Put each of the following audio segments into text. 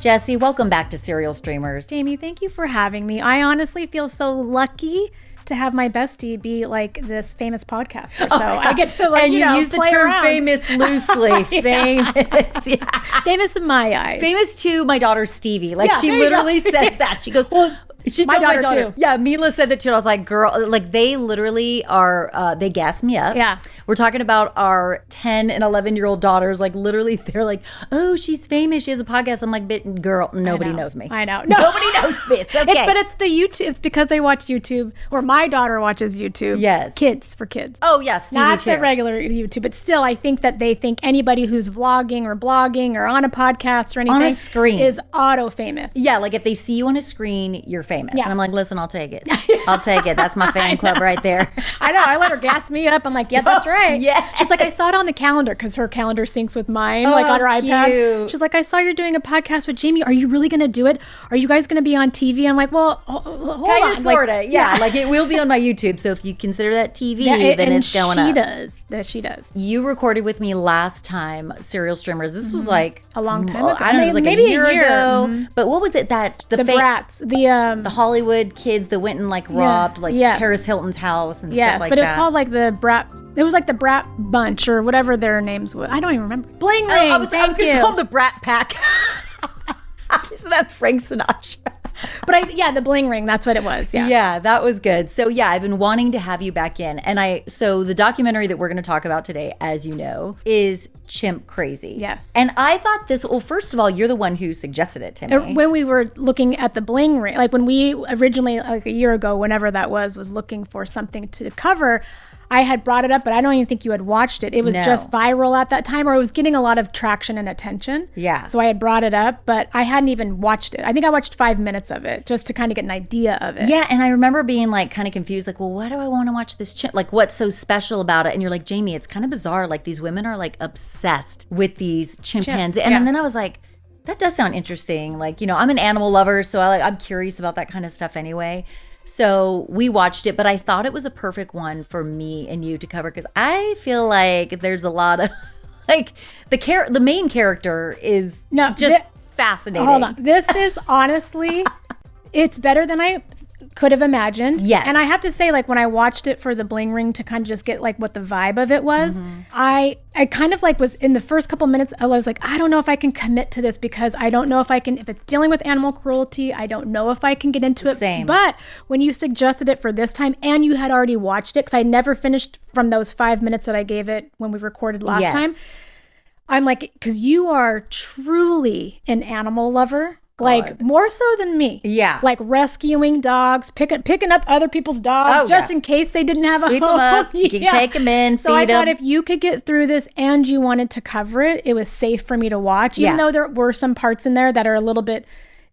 Jessi, welcome back to Serial Streamers. Jami, thank you for having me. I honestly feel so lucky to have my bestie be like this famous podcaster. So I get to and you use the term around. Famous loosely. Famous. Yeah. Famous in my eyes. Famous to my daughter Stevie. Like she literally says that. She goes, well, she tells my daughter too. Yeah, Mila said that too. And I was like, girl, like they literally are, they gas me up. Yeah. We're talking about our 10 and 11-year-old daughters. Like literally they're like, oh, she's famous. She has a podcast. I'm like, girl, nobody knows me. I know. No. Nobody knows me. It's okay. But it's the YouTube. It's because they watch YouTube, or my daughter watches YouTube. Yes. For kids. Oh, yes. Stevie Not too. the regular YouTube. But still, I think that they think anybody who's vlogging or blogging or on a podcast or anything on a screen is auto famous. Yeah, like if they see you on a screen, you're famous. Yeah. And I'm like, listen, I'll take it. I'll take it. That's my fan club right there. I know. I let her gas me up. I'm like, yeah, that's right. Yeah. She's like, I saw it on the calendar because her calendar syncs with mine, like on her iPad. She's like, I saw you're doing a podcast with Jami. Are you really going to do it? Are you guys going to be on TV? I'm like, well, hold on. Kind of, sort of. Yeah. Like it will be on my YouTube. So if you consider that TV, then it's going up. She does. You recorded with me last time, Serial Streamers. This was like a long time ago. I don't know, it was like maybe a year ago. Mm-hmm. But what was it that the brats, the Hollywood kids that went and like robbed Paris Hilton's house and stuff like that. Yes, but it's called like the brat. It was like the Brat Bunch or whatever their names were. I don't even remember. Bling Ring. I was going to call them the Brat Pack. Isn't that Frank Sinatra? But the Bling Ring, that's what it was. Yeah, that was good. So I've been wanting to have you back in. And so the documentary that we're going to talk about today, as you know, is Chimp Crazy. Yes. And I thought first of all, you're the one who suggested it to me. When we were looking at the Bling Ring, like when we originally, like a year ago, whenever that was looking for something to cover, I had brought it up, but I don't even think you had watched it. It was just viral at that time, or it was getting a lot of traction and attention. Yeah. So I had brought it up, but I hadn't even watched it. I think I watched 5 minutes of it just to kind of get an idea of it. Yeah, and I remember being like kind of confused, like, well, why do I want to watch this chimp? Like, what's so special about it? And you're like, Jami, it's kind of bizarre. Like, these women are like obsessed with these chimpanzees. And then I was like, that does sound interesting. Like, I'm an animal lover, so I'm curious about that kind of stuff anyway. So we watched it, but I thought it was a perfect one for me and you to cover because I feel like there's a lot of like the main character is fascinating. Hold on. This is honestly, it's better than I could have imagined. Yes. And I have to say, like when I watched it for the Bling Ring to kind of just get like what the vibe of it was, I kind of like was in the first couple minutes, I was like, I don't know if I can commit to this because I don't know if it's dealing with animal cruelty. I don't know if I can get into it. Same. But when you suggested it for this time and you had already watched it, because I never finished from those 5 minutes that I gave it when we recorded last time. I'm like, because you are truly an animal lover. Like more so than me. Yeah. Like rescuing dogs, picking up other people's dogs just in case they didn't have Sweep a home. them up, you can take them in, so feed them. I thought if you could get through this and you wanted to cover it, it was safe for me to watch. Even though there were some parts in there that are a little bit,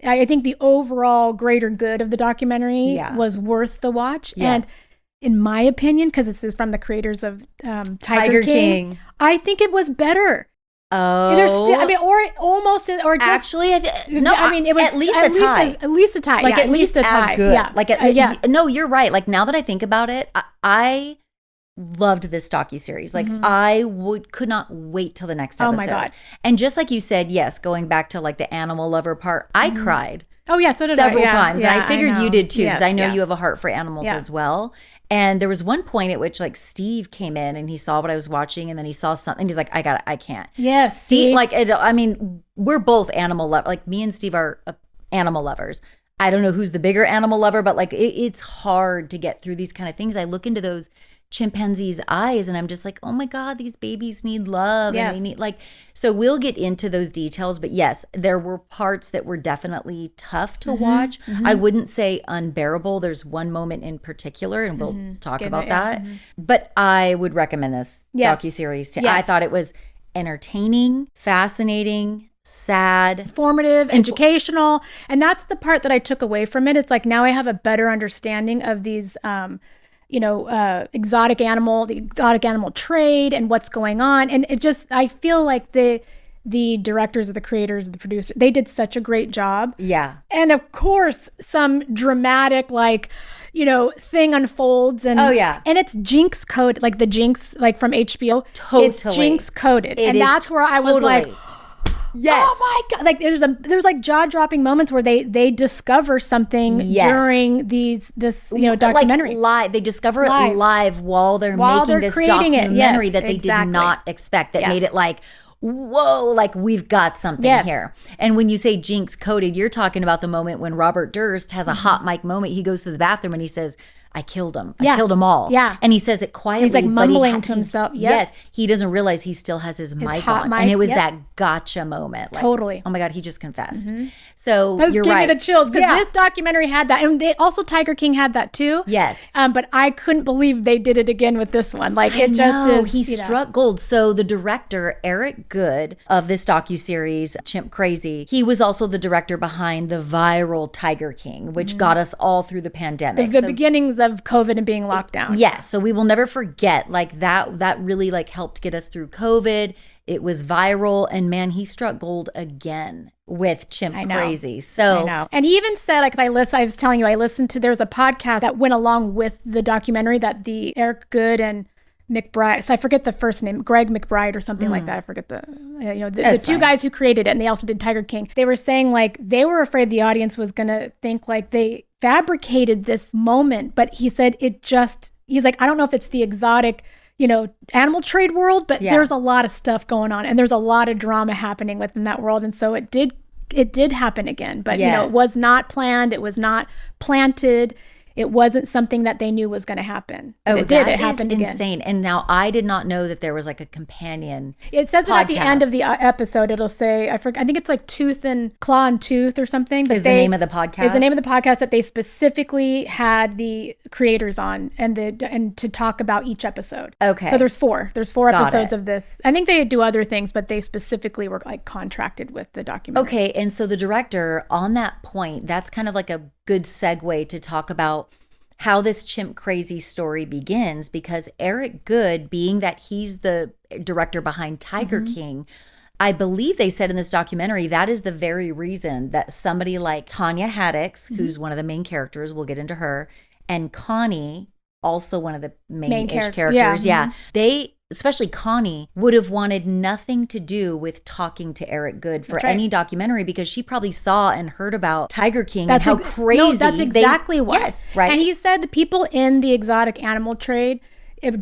I think the overall greater good of the documentary was worth the watch. Yes. And in my opinion, because this is from the creators of Tiger King, I think it was better. Oh, actually, it was at least a tie. At least a tie. Like at least a tie. As good. Yeah. Like no, you're right. Like now that I think about it, I loved this docuseries. Like I could not wait till the next episode. Oh my God. And just like you said, yes, going back to like the animal lover part, I cried. Oh yeah, so did several I. times, and I figured you did too because I know you have a heart for animals as well. And there was one point at which like Steve came in and he saw what I was watching and then he saw something. He's like, I can't. Yes. Steve, we're both animal lovers. Like me and Steve are animal lovers. I don't know who's the bigger animal lover, but like it's hard to get through these kind of things. I look into those chimpanzees' eyes and I'm just like, oh my God, these babies need love. Yes. And they need so we'll get into those details, but yes, there were parts that were definitely tough to watch. I wouldn't say unbearable. There's one moment in particular and we'll talk about that. But I would recommend this docuseries too. I thought it was entertaining, fascinating, sad, informative, educational. And that's the part that I took away from it. It's like now I have a better understanding of these exotic animal trade and what's going on. And it just, I feel like the directors, the creators, the producers, they did such a great job. Yeah. And of course, some dramatic, thing unfolds and and it's Jinx coded, like the Jinx, like from HBO. Totally. It's Jinx coded. And that's where I was like, Yes. Oh my God. Like there's like jaw-dropping moments where they discover something during this documentary. Like live. They discover it live while they're making this documentary that they did not expect. That made it like, whoa, like we've got something here. And when you say jinx coded, you're talking about the moment when Robert Durst has a hot mic moment. He goes to the bathroom and he says, I killed them. I killed them all. Yeah. And he says it quietly. He's like mumbling to himself. Yes. He doesn't realize he still has his mic on. And it was that gotcha moment. Like, totally. Oh my God, he just confessed. So you're giving right. me the chills because this documentary had that. And Tiger King had that too. Yes. But I couldn't believe they did it again with this one. Like it just is. He struck gold. So the director, Eric Good, of this docuseries, Chimp Crazy, he was also the director behind the viral Tiger King, which got us all through the pandemic. The beginnings of COVID and being locked down. Yes. So we will never forget like that really like helped get us through COVID. It was viral, and man, he struck gold again with Chimp Crazy. So I know. And he even said, like, I was telling you, I listened to, there's a podcast that went along with the documentary that the Eric Good and McBride, so I forget the first name, Greg McBride or something like that. I forget the two guys who created it, and they also did Tiger King. They were saying like they were afraid the audience was going to think like they fabricated this moment, but he said he's like, I don't know if it's the exotic animal trade world, but there's a lot of stuff going on and there's a lot of drama happening within that world. And so it did happen again, but it was not planned. It was not planted. It wasn't something that they knew was going to happen. Oh, it did. It happened again. Insane. And now I did not know that there was like a companion. It says podcast. It at the end of the episode. It'll say, I think it's like Tooth and Claw and Tooth or something. But is the name of the podcast? Is the name of the podcast that they specifically had the creators on and to talk about each episode. Okay. So there's four. There's four episodes of this. I think they do other things, but they specifically were like contracted with the documentary. Okay. And so the director, on that point, that's kind of like a good segue to talk about how this Chimp Crazy story begins, because Eric Good, being that he's the director behind Tiger King, I believe they said in this documentary that is the very reason that somebody like Tonia Haddix, who's one of the main characters, we'll get into her, and Connie, also one of the main-ish characters, they, especially Connie, would have wanted nothing to do with talking to Eric Good for any documentary, because she probably saw and heard about Tiger King and how crazy. No, that's exactly why. Yes, right. And he said the people in the exotic animal trade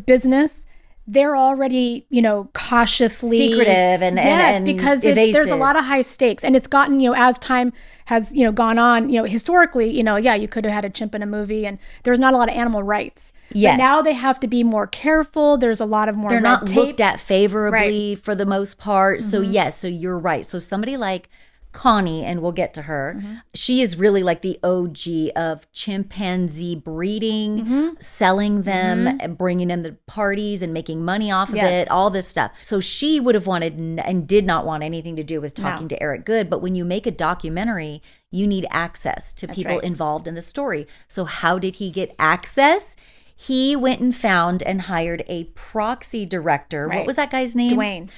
business, they're already, cautiously secretive and because there's a lot of high stakes, and it's gotten, as time has, gone on, historically, you could have had a chimp in a movie, and there's not a lot of animal rights. Yes. But now they have to be more careful. There's a lot of more. They're not looked at favorably for the most part. So yes, so you're right. So somebody like Connie, and we'll get to her, she is really like the OG of chimpanzee breeding, selling them, bringing them to parties and making money off of it, all this stuff. So she would have wanted and did not want anything to do with talking to Eric Good. But when you make a documentary, you need access to people involved in the story. So how did he get access? He went and found and hired a proxy director. What was that guy's name?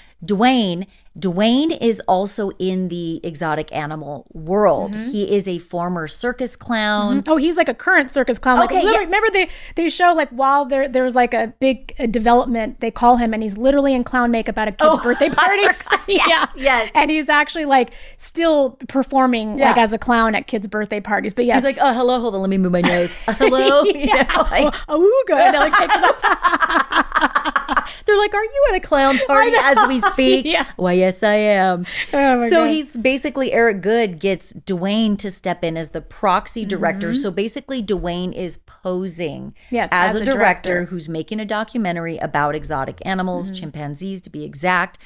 Dwayne is also in the exotic animal world. He is a former circus clown. Oh, he's like a current circus clown. Like, remember they show like while there's like a big development, they call him and he's literally in clown makeup at a kid's birthday party. Yes. And he's actually like still performing like as a clown at kids' birthday parties. But yes. He's like, hello, hold on, let me move my nose. Hello? Awooga. And like, takes it up. They're like, are you at a clown party as we speak? Why, yes, I am. So God. He's basically, Eric Good gets Dwayne to step in as the proxy director. So basically Dwayne is posing as a director who's making a documentary about exotic animals, chimpanzees to be exact.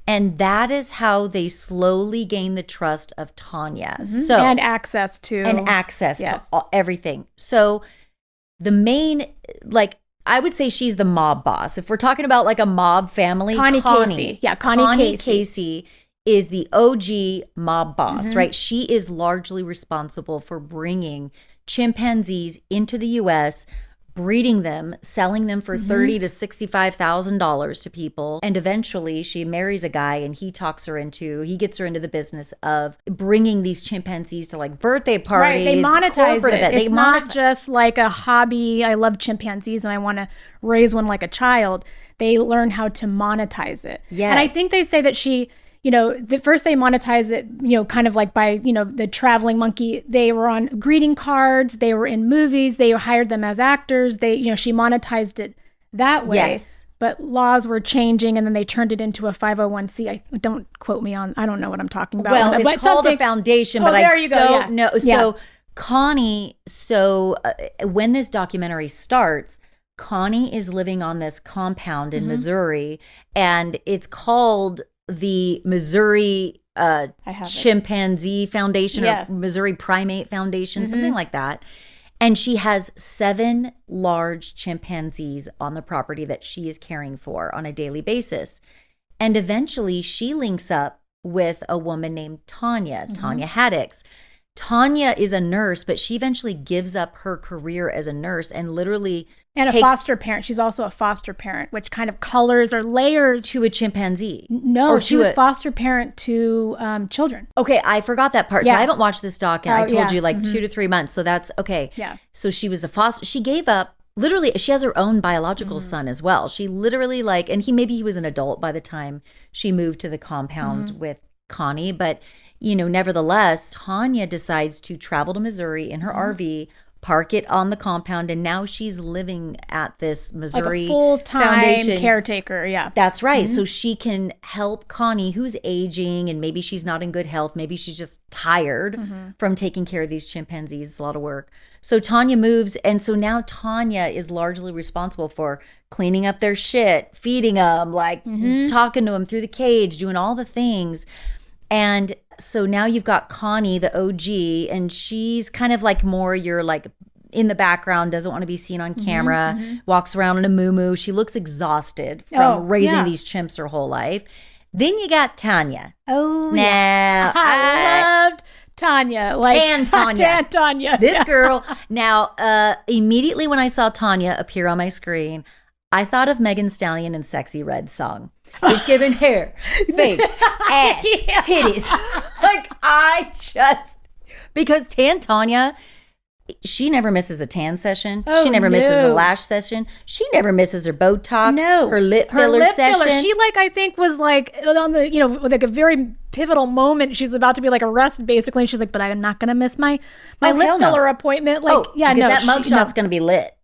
And that is how they slowly gain the trust of Tonia. So and access to everything. So the main, like, I would say she's the mob boss. If we're talking about like a mob family, Connie Casey. Yeah, Connie Casey is the OG mob boss, right? She is largely responsible for bringing chimpanzees into the U.S., breeding them, selling them for $30,000 to $65,000 to people. And eventually she marries a guy and he gets her into the business of bringing these chimpanzees to like birthday parties. Right, they monetize it. It's not just like a hobby. I love chimpanzees and I want to raise one like a child. They learn how to monetize it. Yes. And I think they say that she, the first they monetize it, kind of like by, the traveling monkey. They were on greeting cards. They were in movies. They hired them as actors. She monetized it that way. Yes. But laws were changing, and then they turned it into a 501c. Don't quote me on, I don't know what I'm talking about. Well, it's called a foundation, but there you go. don't know. So Connie, when this documentary starts, Connie is living on this compound in Missouri, and it's called the Missouri Chimpanzee Foundation or Missouri Primate Foundation, something like that. And she has 7 large chimpanzees on the property that she is caring for on a daily basis. And eventually she links up with a woman named Tonia Haddix. Tonia is a nurse, but she eventually gives up her career as a nurse and literally a foster parent. She's also a foster parent, which kind of colors or layers to a chimpanzee. No, she was foster parent to children. Okay, I forgot that part. So I haven't watched this doc, and I told you 2 to 3 months. So that's okay. Yeah. So she was a foster. She gave up. Literally, she has her own biological son as well. She literally and he was an adult by the time she moved to the compound with Connie, but nevertheless, Tonia decides to travel to Missouri in her RV, park it on the compound, and now she's living at this Missouri like a full-time foundation caretaker. Yeah, that's right. So she can help Connie, who's aging, and maybe she's not in good health. Maybe she's just tired from taking care of these chimpanzees. It's a lot of work. So Tonia moves, and so now Tonia is largely responsible for cleaning up their shit, feeding them, talking to them through the cage, doing all the things. And so now you've got Connie, the OG, and she's kind of like more you're like in the background, doesn't want to be seen on camera, walks around in a muumuu. She looks exhausted from raising these chimps her whole life. Then you got Tonia. Oh, now I loved Tonia. Tan Tonia. This girl. Now, immediately when I saw Tonia appear on my screen, I thought of Megan Stallion and Sexy Red song. It's given hair, face, ass, titties. Because Tan Tonia, she never misses a tan session. She never misses a lash session. She never misses her Botox, her lip filler session. She I think was on the, with a very pivotal moment. She's about to be arrested basically. And she's like, but I'm not going to miss my lip filler appointment. That mugshot's going to be lit.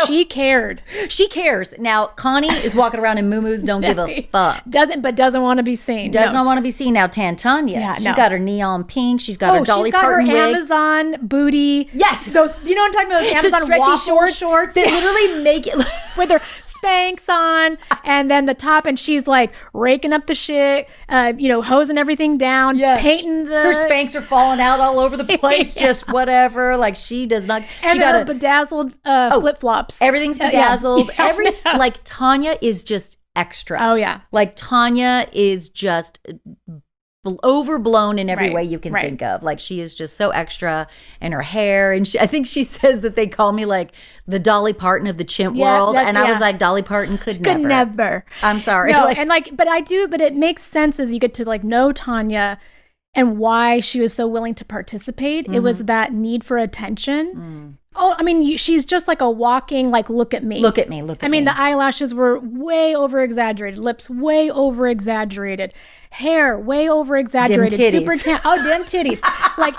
She cared. She cares. Now, Connie is walking around in muumuus, don't give a fuck. Doesn't want to be seen. Does not want to be seen. Now, Tonia, she's got her neon pink. She's got her Dolly Parton wig. She's got her Amazon booty. Yes. Those, you know what I'm talking about? Those Amazon stretchy waffle shorts. They literally make it. With her Spanx on, and then the top, and she's raking up the shit, hosing everything down, painting her Spanx are falling out all over the place, just whatever. She does not. And she got her bedazzled flip flops. Everything's bedazzled. Tonia is just extra. Oh yeah. Tonia is just overblown in every way you can think of. She is just so extra, and her hair, and I think she says that they call me the Dolly Parton of the chimp world, and I was like, Dolly Parton could never. I'm sorry. No, but it makes sense as you get to know Tonia and why she was so willing to participate. It was that need for attention. Oh, I mean, she's just a walking, look at me. Look at me. I mean, the eyelashes were way over-exaggerated. Lips way over-exaggerated. Hair way over-exaggerated. Dim titties. Super tan. Oh, dim titties.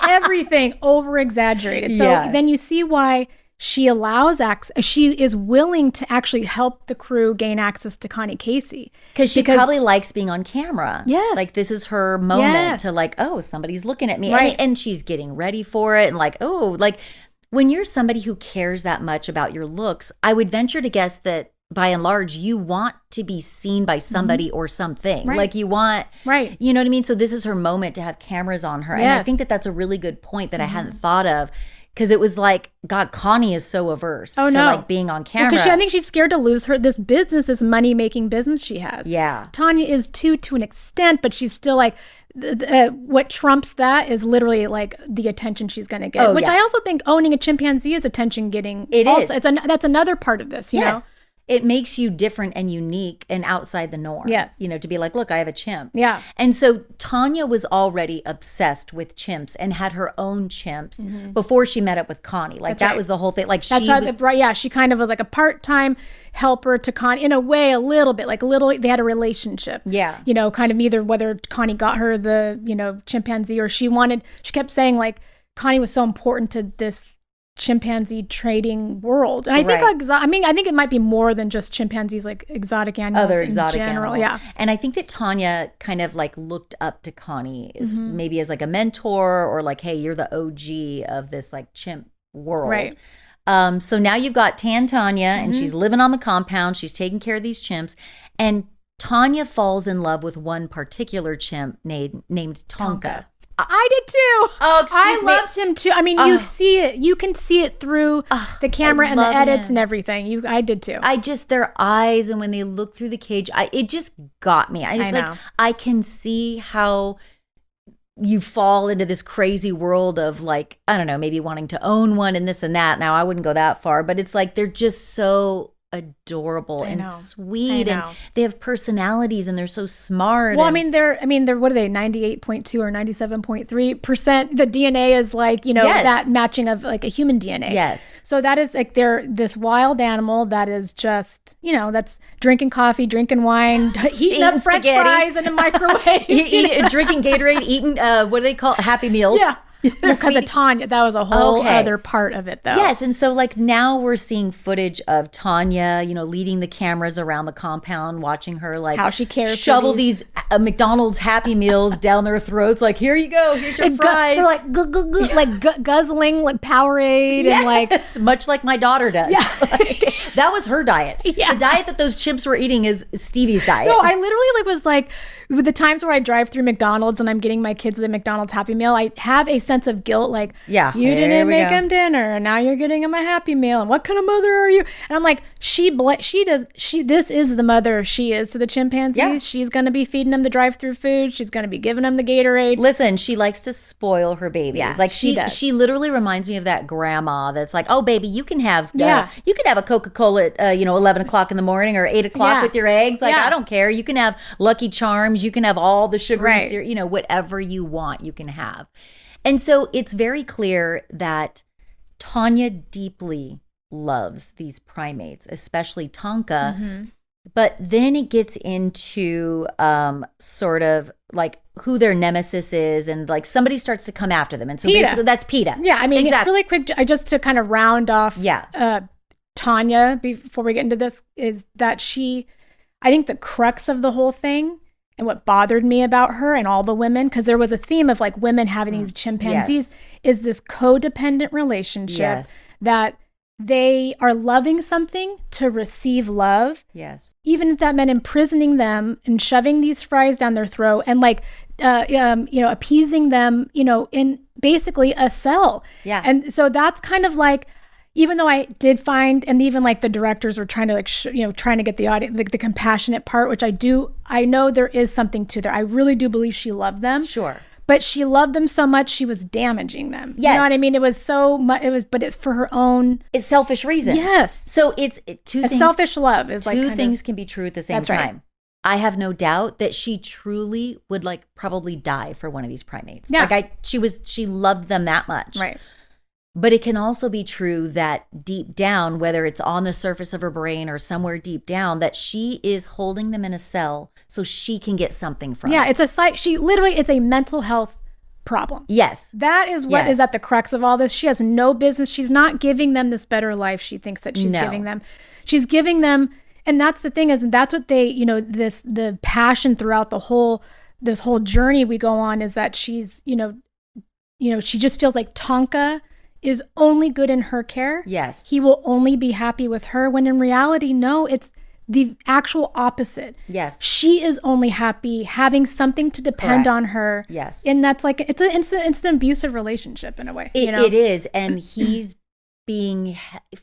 Everything over-exaggerated. So then you see why she she is willing to actually help the crew gain access to Connie Casey. Because she probably likes being on camera. Yes. This is her moment to somebody's looking at me. Right. And she's getting ready for it. And when you're somebody who cares that much about your looks, I would venture to guess that by and large, you want to be seen by somebody or something. Right. You want, you know what I mean? So this is her moment to have cameras on her. Yes. And I think that that's a really good point that I hadn't thought of. Because it was God, Connie is so averse to being on camera. Because I think she's scared to lose this business, this money-making business she has. Yeah. Tonia is too, to an extent, but she's still what trumps that is literally the attention she's going to get. I also think owning a chimpanzee is attention getting. It also, is. That's another part of this, you know? it makes you different and unique and outside the norm. Yes. You know, to be like, look, I have a chimp. Yeah. And so Tonia was already obsessed with chimps and had her own chimps before she met up with Connie. Like that was the whole thing. Like that's she kind of was like a part-time helper to Connie in a way, a little bit, they had a relationship. Yeah. You know, kind of either whether Connie got her the, you know, chimpanzee or she kept saying like Connie was so important to this chimpanzee trading world. And I think I think it might be more than just chimpanzees, like exotic animals, other exotic general. animals. Yeah. And I think that Tonia kind of like looked up to Connie maybe as like a mentor, or like, hey, you're the OG of this like chimp world. Right. So now you've got Tonia and she's living on the compound. She's taking care of these chimps, and Tonia falls in love with one particular chimp named Tonka. I did too. Oh, excuse me. I loved him too. I mean, you see it. You can see it through the camera and the edits and everything. I did too. Their eyes, and when they look through the cage, it just got me. It's like I can see how you fall into this crazy world of like, I don't know, maybe wanting to own one and this and that. Now I wouldn't go that far, but it's like they're just so adorable and sweet, and they have personalities, and they're so smart. Well, they're what are they, 98.2 or 97.3%? The DNA is like, you know, that matching of like a human DNA. Yes. So that is like, they're this wild animal that is just, you know, that's drinking coffee, drinking wine, heating up French fries in a microwave, drinking Gatorade, eating what do they call it? Happy Meals? Yeah. Because of Tonia, that was a whole other part of it, though. Yes, and so like now we're seeing footage of Tonia, you know, leading the cameras around the compound, watching her like how she cares, shovel these McDonald's Happy Meals down their throats. Like, here you go, here's your fries. They're like guzzling like Powerade and like much like my daughter does. Yeah. Like, that was her diet. Yeah. The diet that those chimps were eating is Stevie's diet. No, I literally was like, with the times where I drive through McDonald's and I'm getting my kids the McDonald's Happy Meal, I have a sense of guilt, like, you didn't make them dinner and now you're getting them a Happy Meal, and what kind of mother are you? And I'm like, this is the mother she is to the chimpanzees. Yeah. She's going to be feeding them the drive-through food. She's going to be giving them the Gatorade. Listen, she likes to spoil her babies. Yeah, like she does. She literally reminds me of that grandma that's like, oh baby, you can have a Coca-Cola at 11 o'clock in the morning or 8 o'clock with your eggs. Like, I don't care. You can have Lucky Charms. You can have all the sugary cereal, whatever you want, you can have. And so it's very clear that Tonia deeply loves these primates, especially Tonka. Mm-hmm. But then it gets into sort of like who their nemesis is, and like somebody starts to come after them. And so PETA. Basically that's PETA. Yeah, I mean, really quick, just to kind of round off Tonia before we get into this, is that I think the crux of the whole thing and what bothered me about her and all the women, because there was a theme of like women having these chimpanzees, is this codependent relationship that they are loving something to receive love. Yes. Even if that meant imprisoning them and shoving these fries down their throat and like, appeasing them, in basically a cell. Yeah. And so that's kind of like, even though I did find, and even like the directors were trying to like, trying to get the audience, the compassionate part, which I know there is something to there. I really do believe she loved them. Sure. But she loved them so much, she was damaging them. Yes. You know what I mean? It was so much, but it's for her own. It's selfish reasons. Yes. So it's two things. Selfish love is like. Two things can be true at the same time. Right. I have no doubt that she truly would like probably die for one of these primates. Yeah. Like she loved them that much. Right. But it can also be true that deep down, whether it's on the surface of her brain or somewhere deep down, that she is holding them in a cell so she can get something from it. Yeah, it's a mental health problem. Yes. That is what is at the crux of all this. She has no business. She's not giving them this better life she thinks that she's giving them. She's giving them, and that's the thing is, and that's what they, the passion throughout this whole journey we go on is that she's, she just feels like Tonka is only good in her care. Yes. He will only be happy with her, when in reality, no, it's the actual opposite. Yes. She is only happy having something to depend on her. Yes. And that's like, it's an abusive relationship in a way. It is. And he's being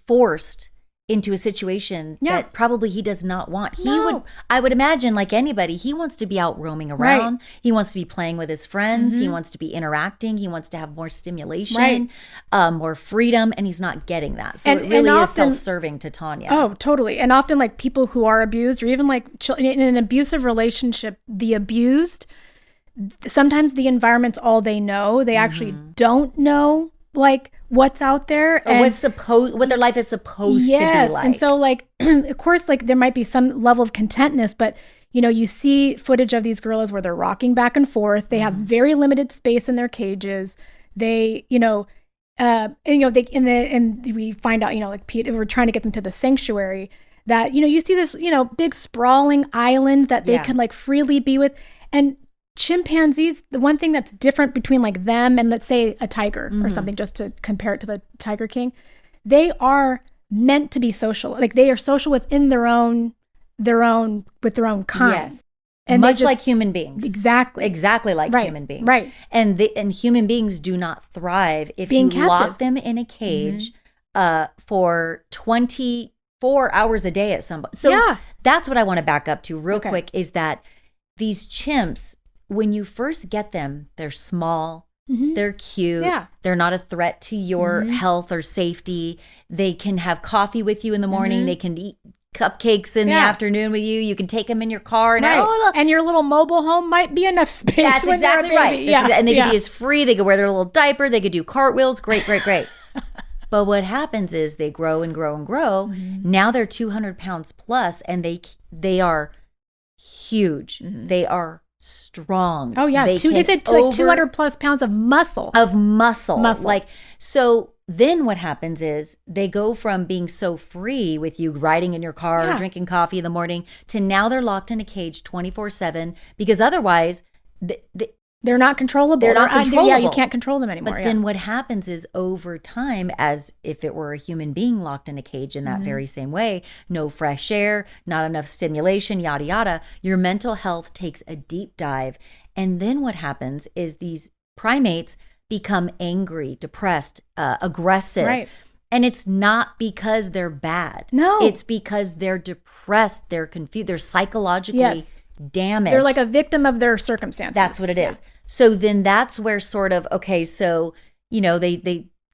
forced into a situation that probably he does not want. I would imagine, like anybody, he wants to be out roaming around. Right. He wants to be playing with his friends. He wants to be interacting. He wants to have more stimulation, more freedom, and he's not getting that. So it really is self-serving to Tonia. Oh, totally. And often like people who are abused, or even like in an abusive relationship, the abused, sometimes the environment's all they know. They actually don't know like what's out there or what their life is supposed to be like. And so like of course like there might be some level of contentness, but you know, you see footage of these gorillas where they're rocking back and forth. They have very limited space in their cages. They, you know, and we find out, you know, like PETA, we're trying to get them to the sanctuary, that, you know, you see this, you know, big sprawling island that they can like freely be with. And chimpanzees, the one thing that's different between like them and let's say a tiger or something, just to compare it to the Tiger King, they are meant to be social. Like they are social within their own kind. Yes. And much like human beings. Exactly like human beings. Right. And human beings do not thrive if you lock them in a cage for 24 hours a day at some point. So that's what I want to back up to real quick, is that these chimps, when you first get them, they're small, they're cute, they're not a threat to your health or safety. They can have coffee with you in the morning, they can eat cupcakes in the afternoon with you. You can take them in your car. And, and your little mobile home might be enough space. That's when exactly right. And they could be as free. They could wear their little diaper. They could do cartwheels. Great. But what happens is they grow and grow and grow. Now they're 200 pounds plus, and they are huge. They are strong. Oh yeah, they said like 200 plus pounds of muscle. Like, so then what happens is they go from being so free with you riding in your car, drinking coffee in the morning, to now they're locked in a cage 24/7, because otherwise they're not controllable. Yeah, you can't control them anymore. But then what happens is, over time, as if it were a human being locked in a cage in that very same way, no fresh air, not enough stimulation, yada, yada, your mental health takes a deep dive. And then what happens is these primates become angry, depressed, aggressive. Right. And it's not because they're bad. No. It's because they're depressed, they're confused, they're psychologically damaged. They're like a victim of their circumstances. That's what it is. So then that's where sort of, okay, so, you know,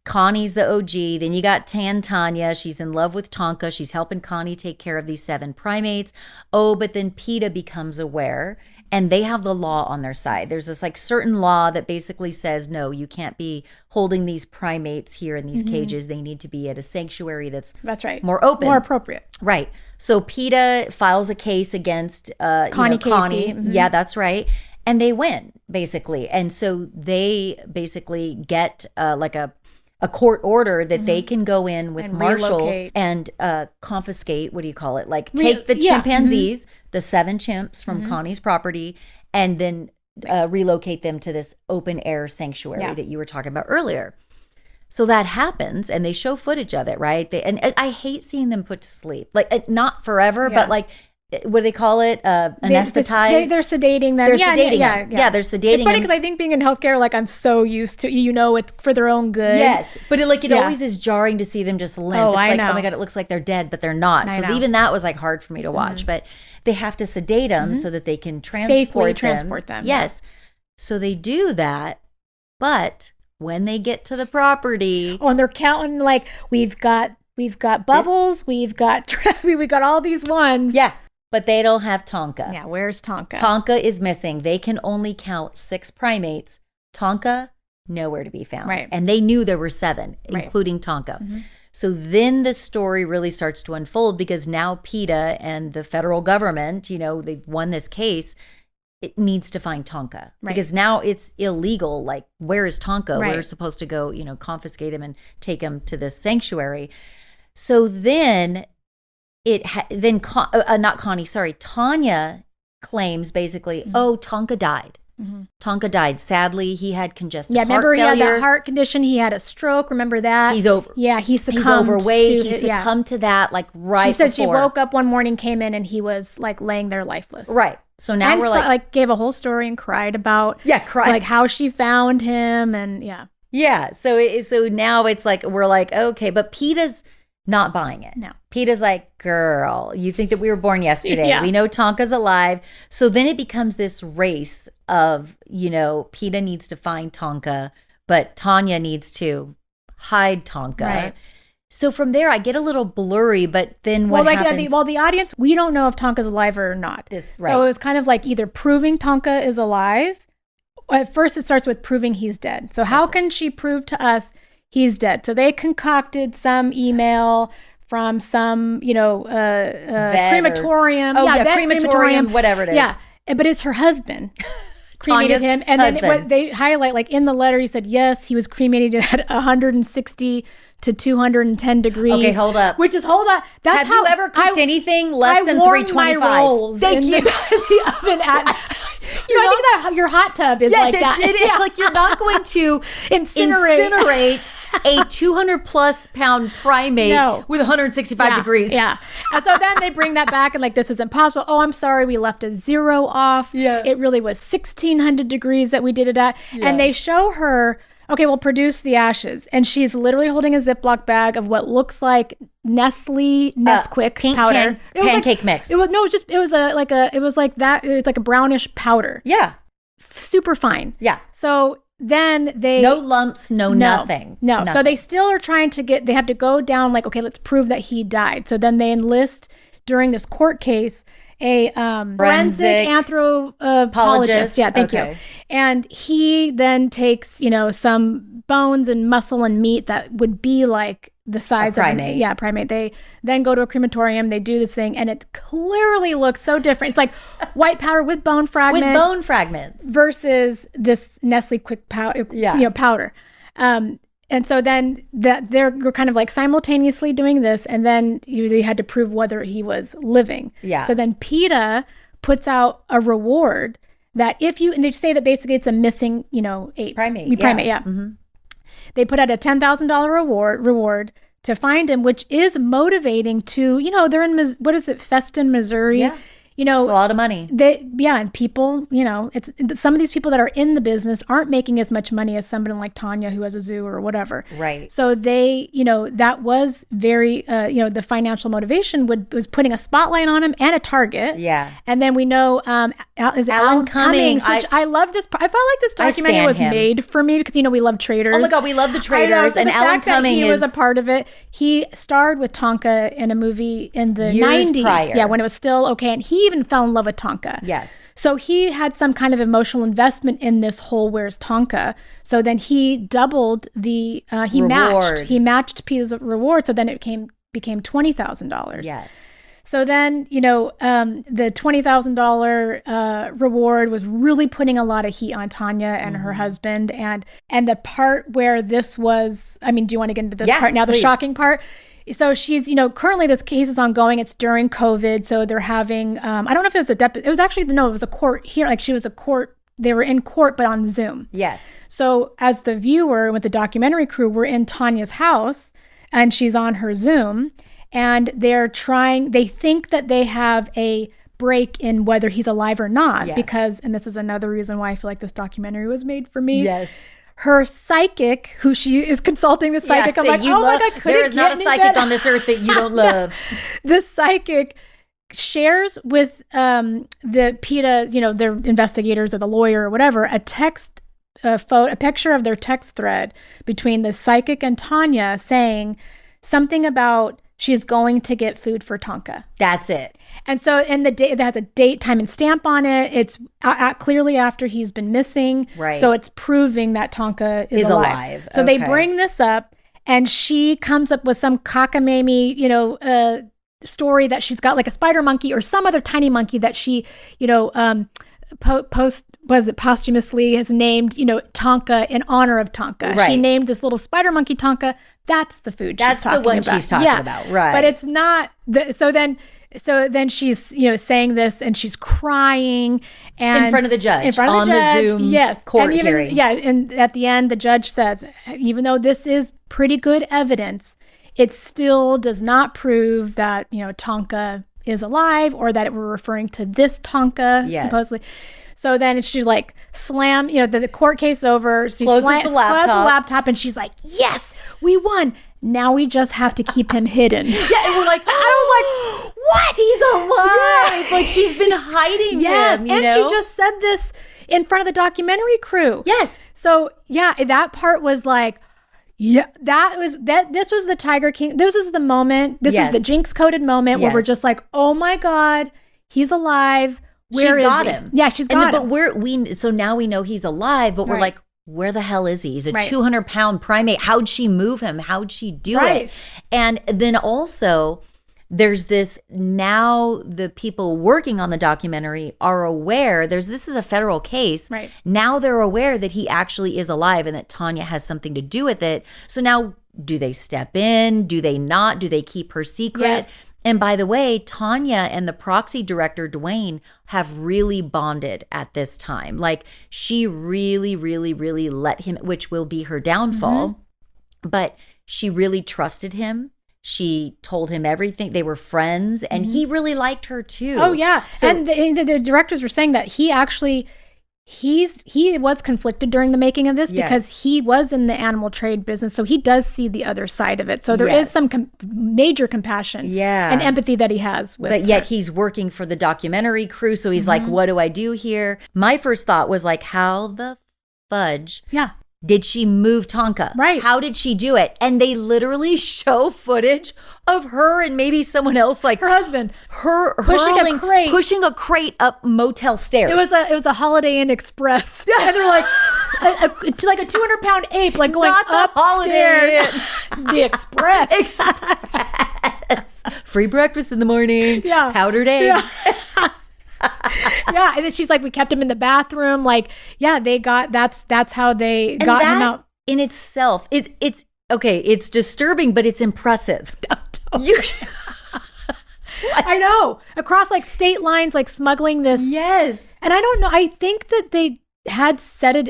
Connie's the OG. Then you got Tonia. She's in love with Tonka. She's helping Connie take care of these 7 primates. Oh, but then PETA becomes aware, and they have the law on their side. There's this like certain law that basically says, no, you can't be holding these primates here in these cages. They need to be at a sanctuary that's right, more open, more appropriate. Right. So PETA files a case against Connie. Yeah, that's right. And they win, basically. And so they basically get like a court order that they can go in with marshals and confiscate, what do you call it? Like take the chimpanzees, the 7 chimps from Connie's property, and then relocate them to this open air sanctuary that you were talking about earlier. So that happens, and they show footage of it, right? And I hate seeing them put to sleep. Like, not forever, but like, what do they call it? Anesthetized? They're sedating them. They're sedating them. Yeah, they're sedating them. It's funny because I think being in healthcare, like, I'm so used to, you know, it's for their own good. Yes. But it always is jarring to see them just limp. It's like, oh my God, it looks like they're dead, but they're not. So even that was like hard for me to watch. But they have to sedate them so that they can safely transport them. Yes. So they do that, but when they get to the property, and they're counting, like, we've got Bubbles, we've got all these ones. Yeah, but they don't have Tonka. Yeah, where's Tonka? Tonka is missing. They can only count 6 primates. Tonka, nowhere to be found. Right. And they knew there were 7, including Tonka. So then the story really starts to unfold, because now PETA and the federal government, you know, they've won this case. It needs to find Tonka, because now it's illegal. Like, where is Tonka? We're supposed to go, you know, confiscate him and take him to this sanctuary. So then Tonia claims basically, Tonka died. Tonka died. Sadly, he had congestive heart failure. He had that heart condition. He had a stroke. Remember that? He's over. Yeah, he succumbed. He's overweight. He succumbed to that, like, right before. She said she woke up one morning, came in, and he was like laying there lifeless. Right. So now we're like gave a whole story and cried about like how she found him, and yeah. So now it's like, we're like, okay, but PETA's not buying it. No. PETA's like, girl, you think that we were born yesterday. We know Tonka's alive. So then it becomes this race of, PETA needs to find Tonka, but Tonia needs to hide Tonka. Right. So from there, I get a little blurry, but then what happens? The audience, we don't know if Tonka's alive or not. Right. So it was kind of like either proving Tonka is alive. At first, it starts with proving he's dead. So how can she prove to us he's dead? So they concocted some email from some, crematorium. Crematorium, whatever it is. Yeah, but it's her husband. Cremated him, and then what they highlight, like in the letter, he said yes, he was cremated at 160 to 210 degrees. Okay, hold up. That's Have you ever cooked anything less than 325? My rolls Thank you. The oven at. I think that your hot tub is like that. It is like you're not going to incinerate a 200 plus pound primate with 165 degrees. Yeah. And so then they bring that back and like, this isn't possible. Oh, I'm sorry. We left a 0 off. Yeah. It really was 1600 degrees that we did it at. Yeah. And they show her, okay, we'll produce the ashes. And she's literally holding a Ziploc bag of what looks like Nesquik pink powder. Pancake mix. It was like a brownish powder. Yeah. Super fine. Yeah. So then no lumps, nothing. No. So they still are trying to they have to go down like, okay, let's prove that he died. So then they enlist during this court case a forensic anthropologist. Yeah, thank you. And he then takes, some bones and muscle and meat that would be like the size of a primate. They then go to a crematorium, they do this thing, and it clearly looks so different. It's like white powder with bone fragments. Versus this Nestle Quick powder, powder. And so then they're kind of like simultaneously doing this, and then they had to prove whether he was living. Yeah. So then PETA puts out a reward that and they say that basically it's a missing, ape. Primate, yeah. Mm-hmm. They put out a $10,000 reward to find him, which is motivating to, they're in, Feston, Missouri. Yeah. It's a lot of money. And people, it's some of these people that are in the business aren't making as much money as somebody like Tonia who has a zoo or whatever. Right. So they, that was very, the financial motivation was putting a spotlight on him and a target. Yeah. And then we know, is it Alan Cummings, which I love this. I felt like this documentary was made for me because, we love traders. Oh my God, we love the traders. So and Alan Cummings he was a part of it. He starred with Tonka in a movie in the 90s. Prior. Yeah, when it was still okay. And he even fell in love with Tonka. Yes. So he had some kind of emotional investment in this whole where's Tonka. So then he doubled the he matched PETA's reward. So then it became $20,000. Yes. So then, the $20,000 reward was really putting a lot of heat on Tonia and her husband. And the part where this was, do you want to get into this part now? The shocking part. So she's, currently this case is ongoing. It's during COVID. So they're having, I don't know if it was it was actually, it was a court here. Like she was a court. They were in court, but on Zoom. Yes. So as the viewer with the documentary crew, we're in Tonia's house and she's on her Zoom and they think that they have a break in whether he's alive or not. Yes. Because, and this is another reason why I feel like this documentary was made for me. Yes. Her psychic, who she is consulting the psychic, I'm like, oh my God, there is not a psychic on this earth that you don't love. The psychic shares with the PETA, their investigators or the lawyer or whatever, a picture of their text thread between the psychic and Tonia saying something about she's going to get food for Tonka. That's it. And so it has a date, time, and stamp on it. It's clearly after he's been missing. Right. So it's proving that Tonka is alive. So they bring this up, and she comes up with some cockamamie, story that she's got like a spider monkey or some other tiny monkey that she, posthumously has named, Tonka in honor of Tonka. Right. She named this little spider monkey Tonka. That's the food she's talking about. That's the one she's talking about. Right. But it's not. So then she's, saying this and she's crying and in front of the judge on the Zoom court hearing. Yeah. And at the end, the judge says, even though this is pretty good evidence, it still does not prove that, Tonka is alive or that we're referring to this Tonka, supposedly. So then she's like, the court case over. She closes the laptop and she's like, yes, we won. now we just have to keep him hidden. Yeah, and we're like, I was like, what? He's alive. Yeah. Like, she's been hiding him, and she just said this in front of the documentary crew. Yes. So, yeah, that part was like, yeah, this was the Tiger King. This is the moment. This is the jinx-coded moment where we're just like, oh my God, he's alive. Where she's is got he? him. Yeah, she's got him. But so now we know he's alive, but we're like, where the hell is he? He's a 200-pound primate. How'd she move him? How'd she do it? And then also, there's this, now the people working on the documentary are aware, this is a federal case. Right. Now they're aware that he actually is alive and that Tonia has something to do with it. So now, do they step in? Do they not? Do they keep her secret? Yes. And by the way, Tonia and the proxy director, Dwayne, have really bonded at this time. Like, she really, really, really let him, which will be her downfall, but she really trusted him. She told him everything. They were friends, and he really liked her too. Oh, yeah. So, and the directors were saying that he actually... He was conflicted during the making of this because he was in the animal trade business, so he does see the other side of it. So there is some major compassion and empathy that he has with. But yet he's working for the documentary crew, so he's like, "What do I do here?" My first thought was like, "How the fudge?" Did she move Tonka? Right. How did she do it? And they literally show footage of her and maybe someone else, like her husband, pushing a crate up motel stairs. It was a Holiday Inn Express. Yeah, and they're like like a 200-pound ape, like going upstairs. The Express. Free breakfast in the morning. Yeah. Powdered eggs. Yeah. Yeah, and then she's like, we kept him in the bathroom. Like, yeah, that's how they got him out. In itself it's okay. It's disturbing, but it's impressive. I know, across like state lines, like smuggling this. Yes, and I don't know. I think that they had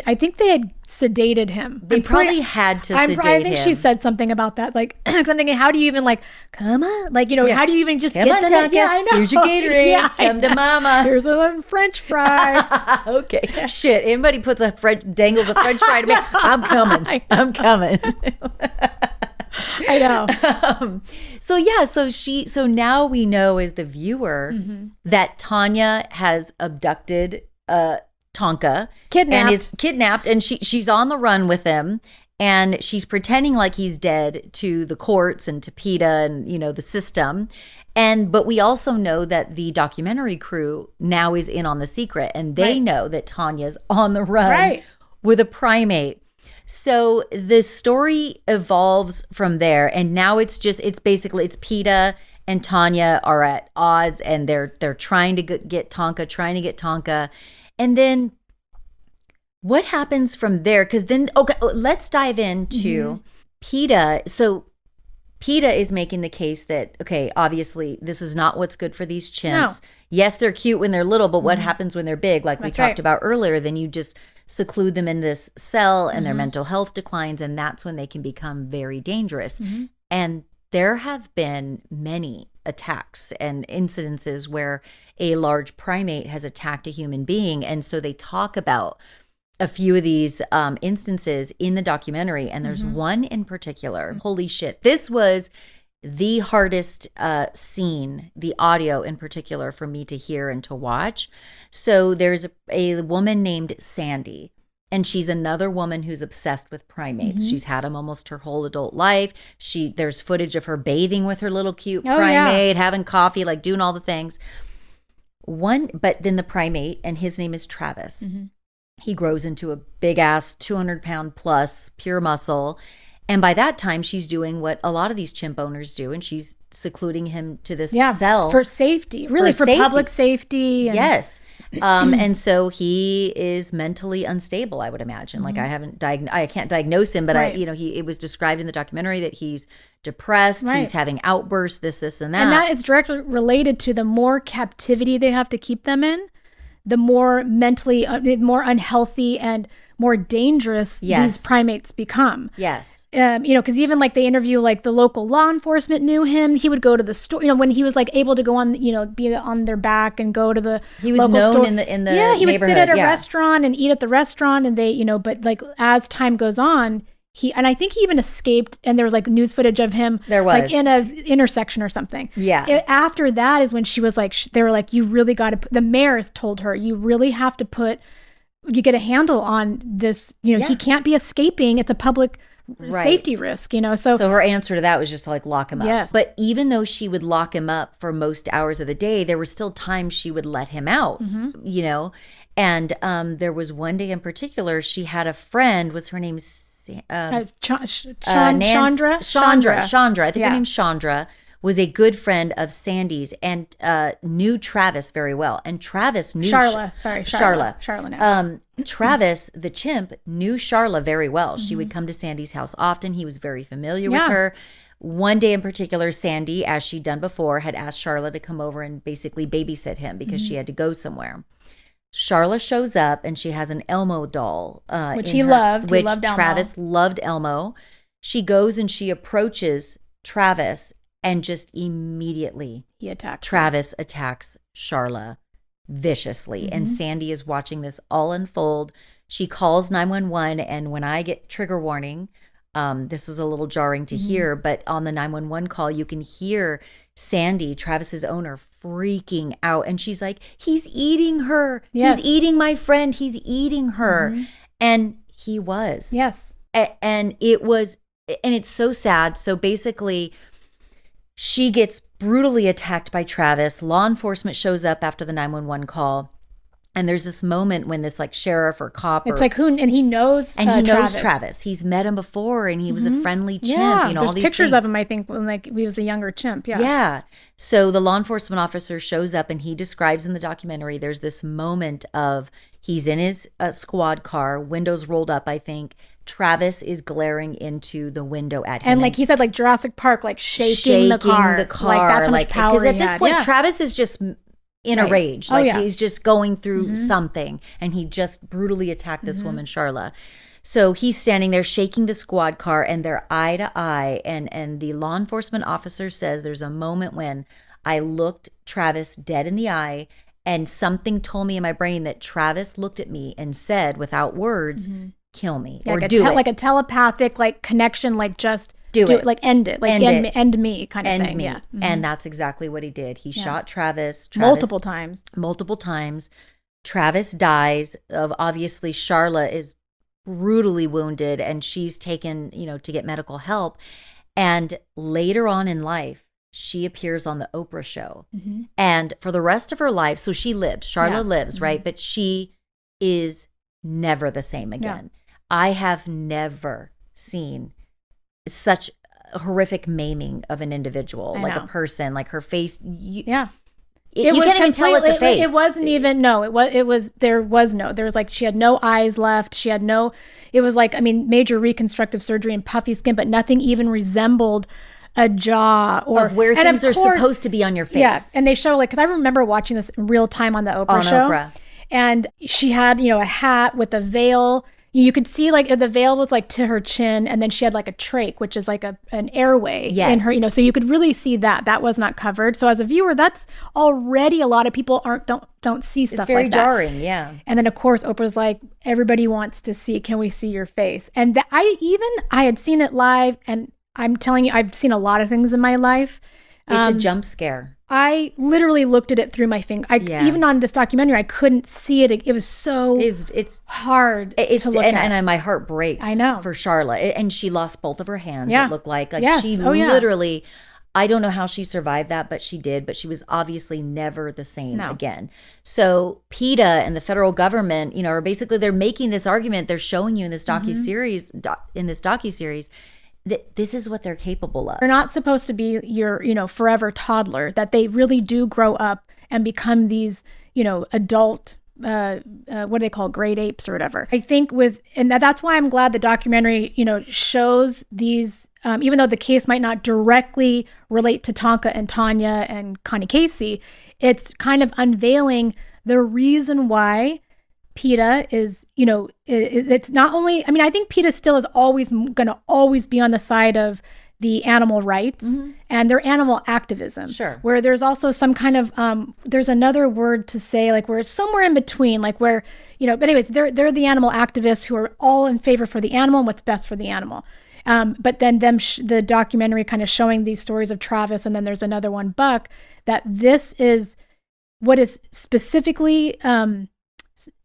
I think they had sedated him. They probably had to sedate him. I think she said something about that. Like, I'm thinking, how do you even like, come on? Like, how do you even just come get on, them? Tonka. Yeah, I know. Here's your Gatorade. Come to mama. Here's a French fry. Okay. Shit. Anybody dangles a French fry to me, I'm coming. I'm coming. I know. So now we know as the viewer that Tonia has abducted Tonka and is kidnapped, and she's on the run with him, and she's pretending like he's dead to the courts and to PETA and the system. But we also know that the documentary crew now is in on the secret, and they know that Tonia's on the run with a primate. So the story evolves from there, and now it's basically PETA and Tonia are at odds, and they're trying to get Tonka. And then what happens from there? Because then, okay, let's dive into PETA. So PETA is making the case that, okay, obviously this is not what's good for these chimps. No. Yes, they're cute when they're little, but what happens when they're big? Like we talked about earlier, then you just seclude them in this cell and their mental health declines, and that's when they can become very dangerous. And there have been many attacks and incidences where a large primate has attacked a human being. And so they talk about a few of these instances in the documentary. And there's one in particular. Holy shit. This was the hardest scene, the audio in particular, for me to hear and to watch. So there's a woman named Sandy. And she's another woman who's obsessed with primates. She's had them almost her whole adult life. There's footage of her bathing with her little cute primate, having coffee, like doing all the things. But then the primate, and his name is Travis. He grows into a big ass 200-pound plus pure muscle. And by that time, she's doing what a lot of these chimp owners do, and she's secluding him to this cell. For safety, really, for public safety. Yes. And so he is mentally unstable, I would imagine. Like I can't diagnose him, but it was described in the documentary that he's depressed, he's having outbursts, this and that. And that is directly related to the more captivity they have to keep them in, the more mentally, more unhealthy and more dangerous these primates become. Yes. Because even like they interview, like the local law enforcement knew him. He would go to the store, when he was like able to go on, be on their back and go to the He was known store. in the he would sit at a restaurant and eat at the restaurant, and they, but like as time goes on, and I think he even escaped, and there was like news footage of him like in a intersection or something. Yeah. After that is when she was like, they were like, you really got to, the mayors told her, you really have to get a handle on this, you know, he can't be escaping. It's a public safety risk, you know. So her answer to that was just to like lock him up. Yes. But even though she would lock him up for most hours of the day, there were still times she would let him out, you know. And there was one day in particular, she had a friend, was her name Chandra? Chandra. I think her name's Chandra, was a good friend of Sandy's and knew Travis very well. And Travis knew Charla. Travis, the chimp, knew Charla very well. She would come to Sandy's house often. He was very familiar with her. One day in particular, Sandy, as she'd done before, had asked Charla to come over and basically babysit him because she had to go somewhere. Charla shows up and she has an Elmo doll. Which he loved. Which Travis loved Elmo. She goes and she approaches Travis and just immediately Travis attacks Charla viciously. And Sandy is watching this all unfold. She calls 911, and when I get trigger warning, this is a little jarring to hear, but on the 911 call, you can hear Sandy, Travis's owner, freaking out. And she's like, he's eating her. Yes. He's eating my friend. He's eating her. And he was. Yes. And it's so sad. So basically, she gets brutally attacked by Travis. Law enforcement shows up after the 911 call. And there's this moment when this like sheriff or cop, it's like who, and he knows, and he knows Travis. He's met him before, and he was a friendly chimp. Yeah, you know, there's all these pictures things of him. I think when like he was a younger chimp. Yeah, yeah. So the law enforcement officer shows up, and he describes in the documentary. There's this moment of he's in his squad car, windows rolled up. I think Travis is glaring into the window at him, and like he said, like Jurassic Park, like shaking the car. Like that's how much power. Because at this point, Travis is just in a rage. Like he's just going through something, and he just brutally attacked this woman, Charla. So he's standing there shaking the squad car, and they're eye to eye. And the law enforcement officer says there's a moment when I looked Travis dead in the eye, and something told me in my brain that Travis looked at me and said without words, kill me or like do it. Like a telepathic like connection, like just do it, like end it, like end me kind of thing. Yeah. And that's exactly what he did. He shot Travis multiple times. Travis dies. Obviously Charla is brutally wounded, and she's taken, you know, to get medical help. And later on in life, she appears on the Oprah show. And for the rest of her life, so she lived, Charla lives, right? But she is never the same again. I have never seen such horrific maiming of an individual, like a person, like her face. You can't even tell it's a face. It wasn't even, there was like, she had no eyes left. She had no, it was like, I mean, major reconstructive surgery and puffy skin, but nothing even resembled a jaw or of where things are supposed to be on your face. Yeah. And they show like, cause I remember watching this in real time on the Oprah show. And she had, you know, a hat with a veil. You could see like the veil was like to her chin, and then she had like a trach, which is like an airway in her, you know, so you could really see that was not covered. So as a viewer, that's already a lot of people don't see stuff like that. It's very jarring, yeah. And then of course Oprah's like, everybody wants to see, can we see your face? And I had seen it live, and I'm telling you, I've seen a lot of things in my life. It's a jump scare. I literally looked at it through my finger. Even on this documentary, I couldn't see it. It was so it's hard to look at. And my heart breaks. I know. For Charla. And she lost both of her hands, it looked like. She literally, I don't know how she survived that, but she did. But she was obviously never the same again. So PETA and the federal government, you know, are basically, they're making this argument. They're showing you in this docuseries, that this is what they're capable of. They're not supposed to be your, you know, forever toddler, that they really do grow up and become these, you know, adult, what do they call, great apes or whatever. I think and that's why I'm glad the documentary, you know, shows these, even though the case might not directly relate to Tonka and Tonia and Connie Casey, it's kind of unveiling the reason why PETA is, you know, it's not only, I mean, I think PETA still is always going to always be on the side of the animal rights and their animal activism. Sure. Where there's also some kind of, there's another word to say, like where it's somewhere in between, like where, but anyways, they're the animal activists who are all in favor for the animal and what's best for the animal. But then the documentary kind of showing these stories of Travis, and then there's another one, Buck, that this is what is specifically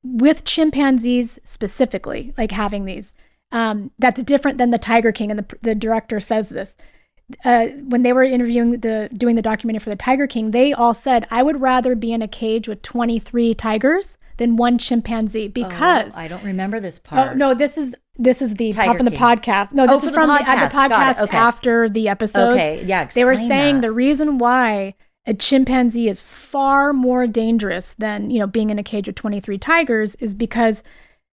with chimpanzees specifically, like having these, that's different than the Tiger King. And the director says this. When they were doing the documentary for the Tiger King, they all said, I would rather be in a cage with 23 tigers than one chimpanzee because... I don't remember this part. Oh, no, this is the Tiger from the King. podcast. No, this is from the podcast okay. after the episodes. Okay, yeah, they were explain saying that. The reason why a chimpanzee is far more dangerous than, being in a cage with 23 tigers is because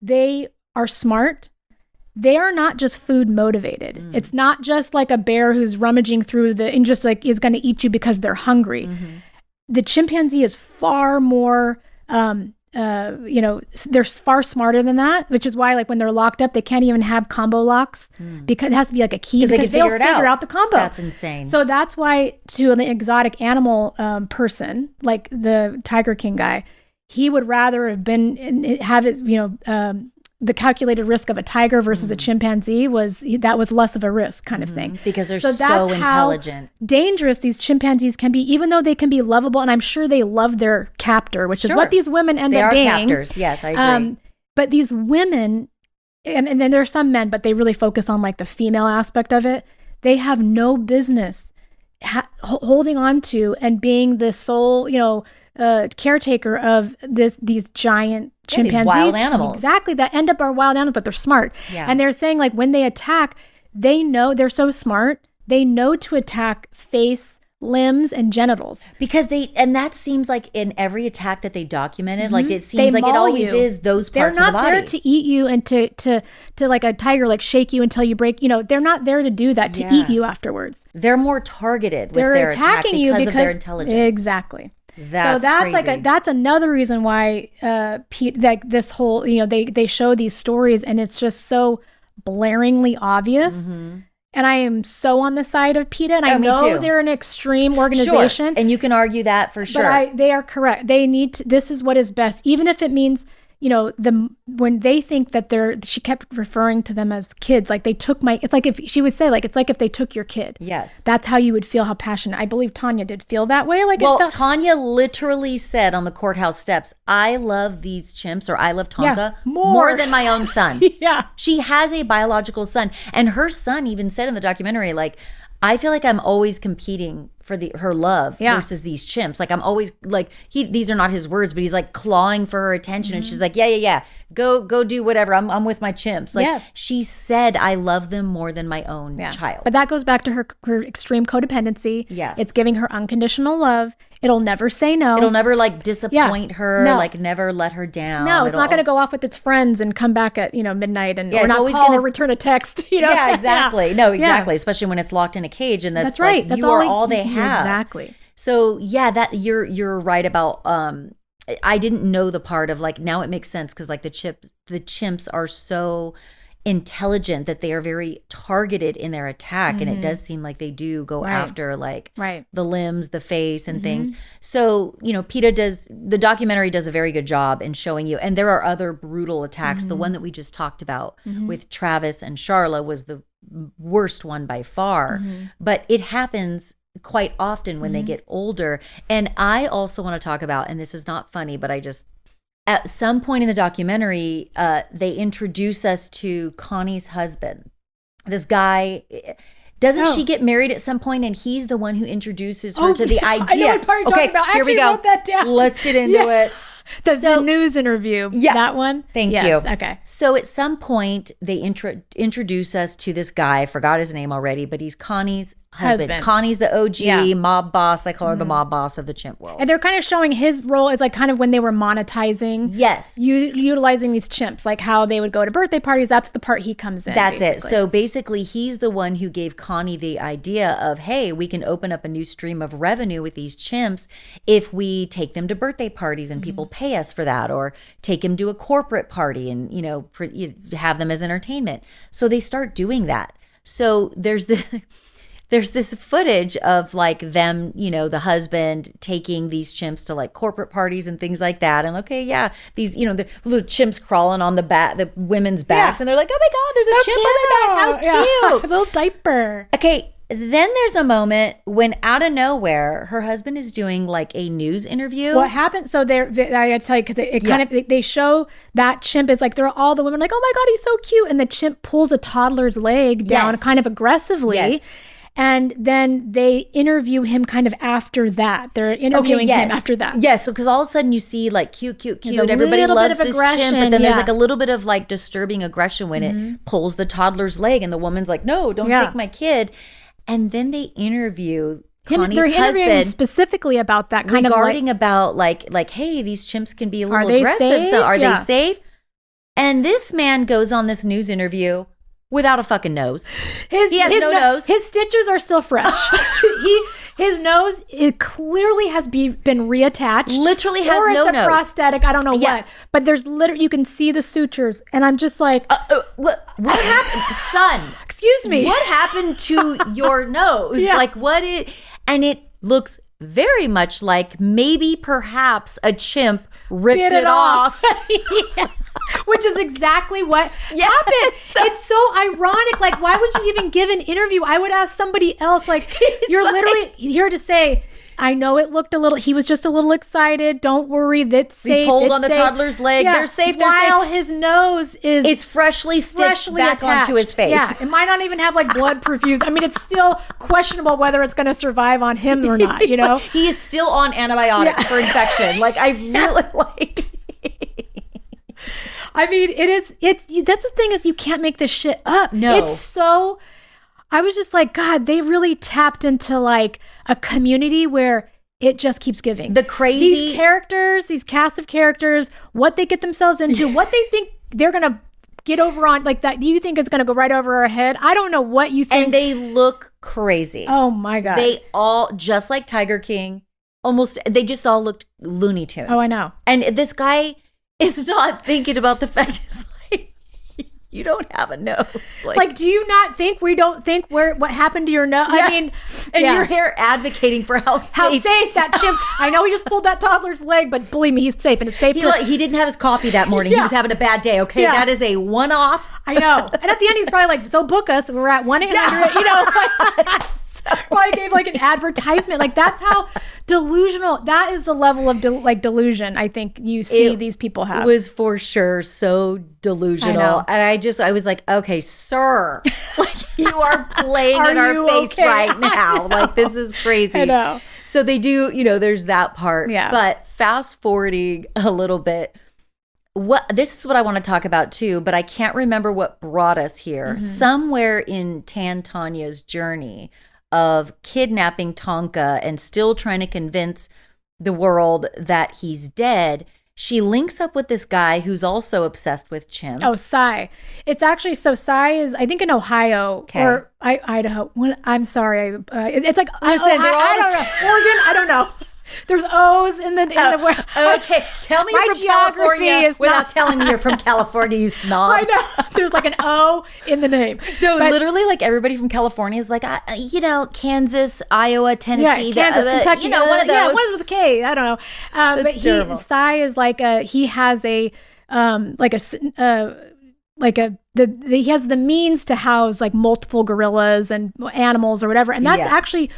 they are smart. They are not just food motivated. It's not just like a bear who's rummaging through and just like is going to eat you because they're hungry. The chimpanzee is far more... they're far smarter than that, which is why like when they're locked up, they can't even have combo locks because it has to be like a key because they'll figure out the combo. That's insane. So that's why to an exotic animal person, like the Tiger King guy, he would rather have his, the calculated risk of a tiger versus a chimpanzee was less of a risk kind of thing. Because they're so so intelligent. How dangerous these chimpanzees can be, even though they can be lovable. And I'm sure they love their captor, which is what these women end up being. They are captors. Yes, I agree. But these women, and then there are some men, but they really focus on like the female aspect of it. They have no business holding on to and being the sole, caretaker of these giant chimpanzees. These wild animals. Exactly. That end up are wild animals, but they're smart. Yeah. And they're saying like when they attack, they know they're so smart. They know to attack face, limbs, and genitals. Because and that seems like in every attack that they documented, like it seems like it always is those parts of the body. They're not there to eat you and to like a tiger, like shake you until you break, they're not there to do that, to eat you afterwards. They're more targeted with their attack because of their intelligence. Exactly. That's crazy. That's another reason why this whole, they show these stories and it's just so blaringly obvious. And I am so on the side of PETA, and I know they're an extreme organization. Sure. And you can argue that for sure. But they are correct. They need to, this is what is best, even if it means, when they think that she kept referring to them as kids, like they took it's like if she would say, like, it's like if they took your kid. Yes. That's how you would feel, how passionate. I believe Tonia did feel that way. Tonia literally said on the courthouse steps, I love these chimps, or I love Tonka more than my own son. Yeah. She has a biological son. And her son even said in the documentary, like, I feel like I'm always competing for her love versus these chimps. Like I'm always like, these are not his words, but he's like clawing for her attention. And she's like, yeah. Go do whatever. I'm with my chimps. Like she said, I love them more than my own child. But that goes back to her extreme codependency. Yes. It's giving her unconditional love. It'll never say no. It'll never like disappoint her, like never let her down. No, it's not going to go off with its friends and come back at, midnight and or not always call or return a text, Yeah, exactly. No, exactly. Especially when it's locked in a cage and that's right. Like, you are all they have. Exactly. So that you're right about, I didn't know the part of like, now it makes sense because like the chimps are so intelligent that they are very targeted in their attack, and it does seem like they do go after like the limbs, the face, and things. So PETA the documentary does a very good job in showing you, and there are other brutal attacks. The one that we just talked about with Travis and Charla was the worst one by far, but it happens quite often when they get older. And I also want to talk about, and this is not funny, but at some point in the documentary, they introduce us to Connie's husband. This guy, doesn't she get married at some point, and he's the one who introduces her to the idea? I know what part you're talking about. Here we go. Wrote that down. Let's get into it. The news interview. Yeah. That one? Thank you. Okay. So at some point, they introduce us to this guy. I forgot his name already, but he's Connie's husband. Connie's the OG mob boss. I call her the mob boss of the chimp world. And they're kind of showing his role as like kind of when they were monetizing. Yes. Utilizing these chimps, like how they would go to birthday parties. That's the part he comes in. That's basically it. So basically, he's the one who gave Connie the idea of, hey, we can open up a new stream of revenue with these chimps if we take them to birthday parties and people pay us for that, or take them to a corporate party and, have them as entertainment. So they start doing that. So there's there's this footage of like them, you know, the husband taking these chimps to like corporate parties and things like that. And okay, yeah, these, you know, the little chimps crawling on the women's backs, and they're like, oh my God, there's a chimp on my back. How cute. A little diaper. Okay. Then there's a moment when out of nowhere, her husband is doing like a news interview. What happened? So I gotta tell you, because it kind of, they show that chimp is like, they're all the women like, oh my God, he's so cute. And the chimp pulls a toddler's leg down kind of aggressively. Yes. And then they interview him kind of after that. They're interviewing him after that. Yes, so because all of a sudden you see like cute. Everybody loves this chimp, but then there's like a little bit of like disturbing aggression when it pulls the toddler's leg, and the woman's like, no, don't take my kid. And then they interview Connie's husband specifically about that kind regarding about like, hey, these chimps can be a little aggressive. So are they safe? And this man goes on this news interview without a fucking nose. He has no nose. His stitches are still fresh. His nose, it clearly has been reattached. Literally has no nose. Or it's a prosthetic. I don't know what. But there's literally, you can see the sutures. And I'm just like. What happened? Son. Excuse me. What happened to your nose? Like and it looks very much like maybe perhaps a chimp ripped it off. Which is exactly what happened. It's so ironic. Like, why would you even give an interview? I would ask somebody else, like, you're literally here to say, I know it looked a little, he was just a little excited. Don't worry, that's safe. He pulled on the toddler's leg. They're safe. While his nose is... It's freshly stitched back attached onto his face. Yeah, it might not even have like blood perfused. I mean, it's still questionable whether it's going to it's on him or not, you know? He is still on antibiotics for infection. Like, I really like... I mean, that's the thing is you can't make this shit up. No. It's so, I was just like, God, they really tapped into like a community where it just keeps giving. The crazy. These characters, these cast of characters, what they get themselves into, what they think they're going to get over on like that. Do you think it's going to go right over our head? I don't know what you think. And they look crazy. Oh my God. They all, just like Tiger King, they just all looked Looney Tunes. Oh, I know. And this guy is not thinking about the fact it's like, you don't have a nose. Like, do you not think we don't think what happened to your nose? Yeah. I mean, and you're here advocating for how safe that chimp. I know he just pulled that toddler's leg, but believe me, he's safe, and it's safe. He didn't have his coffee that morning. He was having a bad day. Okay, that is a one-off. I know. And at the end, he's probably like, "So book us. We're at 1-800." You know. Probably gave like an advertisement. Like, that's how delusional, that is the level of delusion I think you see these people have. It was for sure so delusional. And I was like, okay, sir, like, you are playing in our face right now. Like, this is crazy. I know. So they do, you know, there's that part. Yeah. But fast forwarding a little bit, this is what I want to talk about too, but I can't remember what brought us here. Mm-hmm. Somewhere in Tonia's journey of kidnapping Tonka and still trying to convince the world that he's dead, she links up with this guy who's also obsessed with chimps. Oh, Cy. It's actually, so Cy is, I think, in Ohio or Idaho. I'm sorry. It's like, I don't know. Oregon? I don't know. There's O's in the word. Okay, tell me you're from California without telling me you're from California, you snob. I know. There's like an O in the name. No, literally, like, everybody from California is like, you know, Kansas, Iowa, Tennessee. Yeah, Kansas, Kentucky. You know, one of those. Yeah, one with a K. I don't know. But Cy is like he has he has the means to house like multiple gorillas and animals or whatever. And that's actually,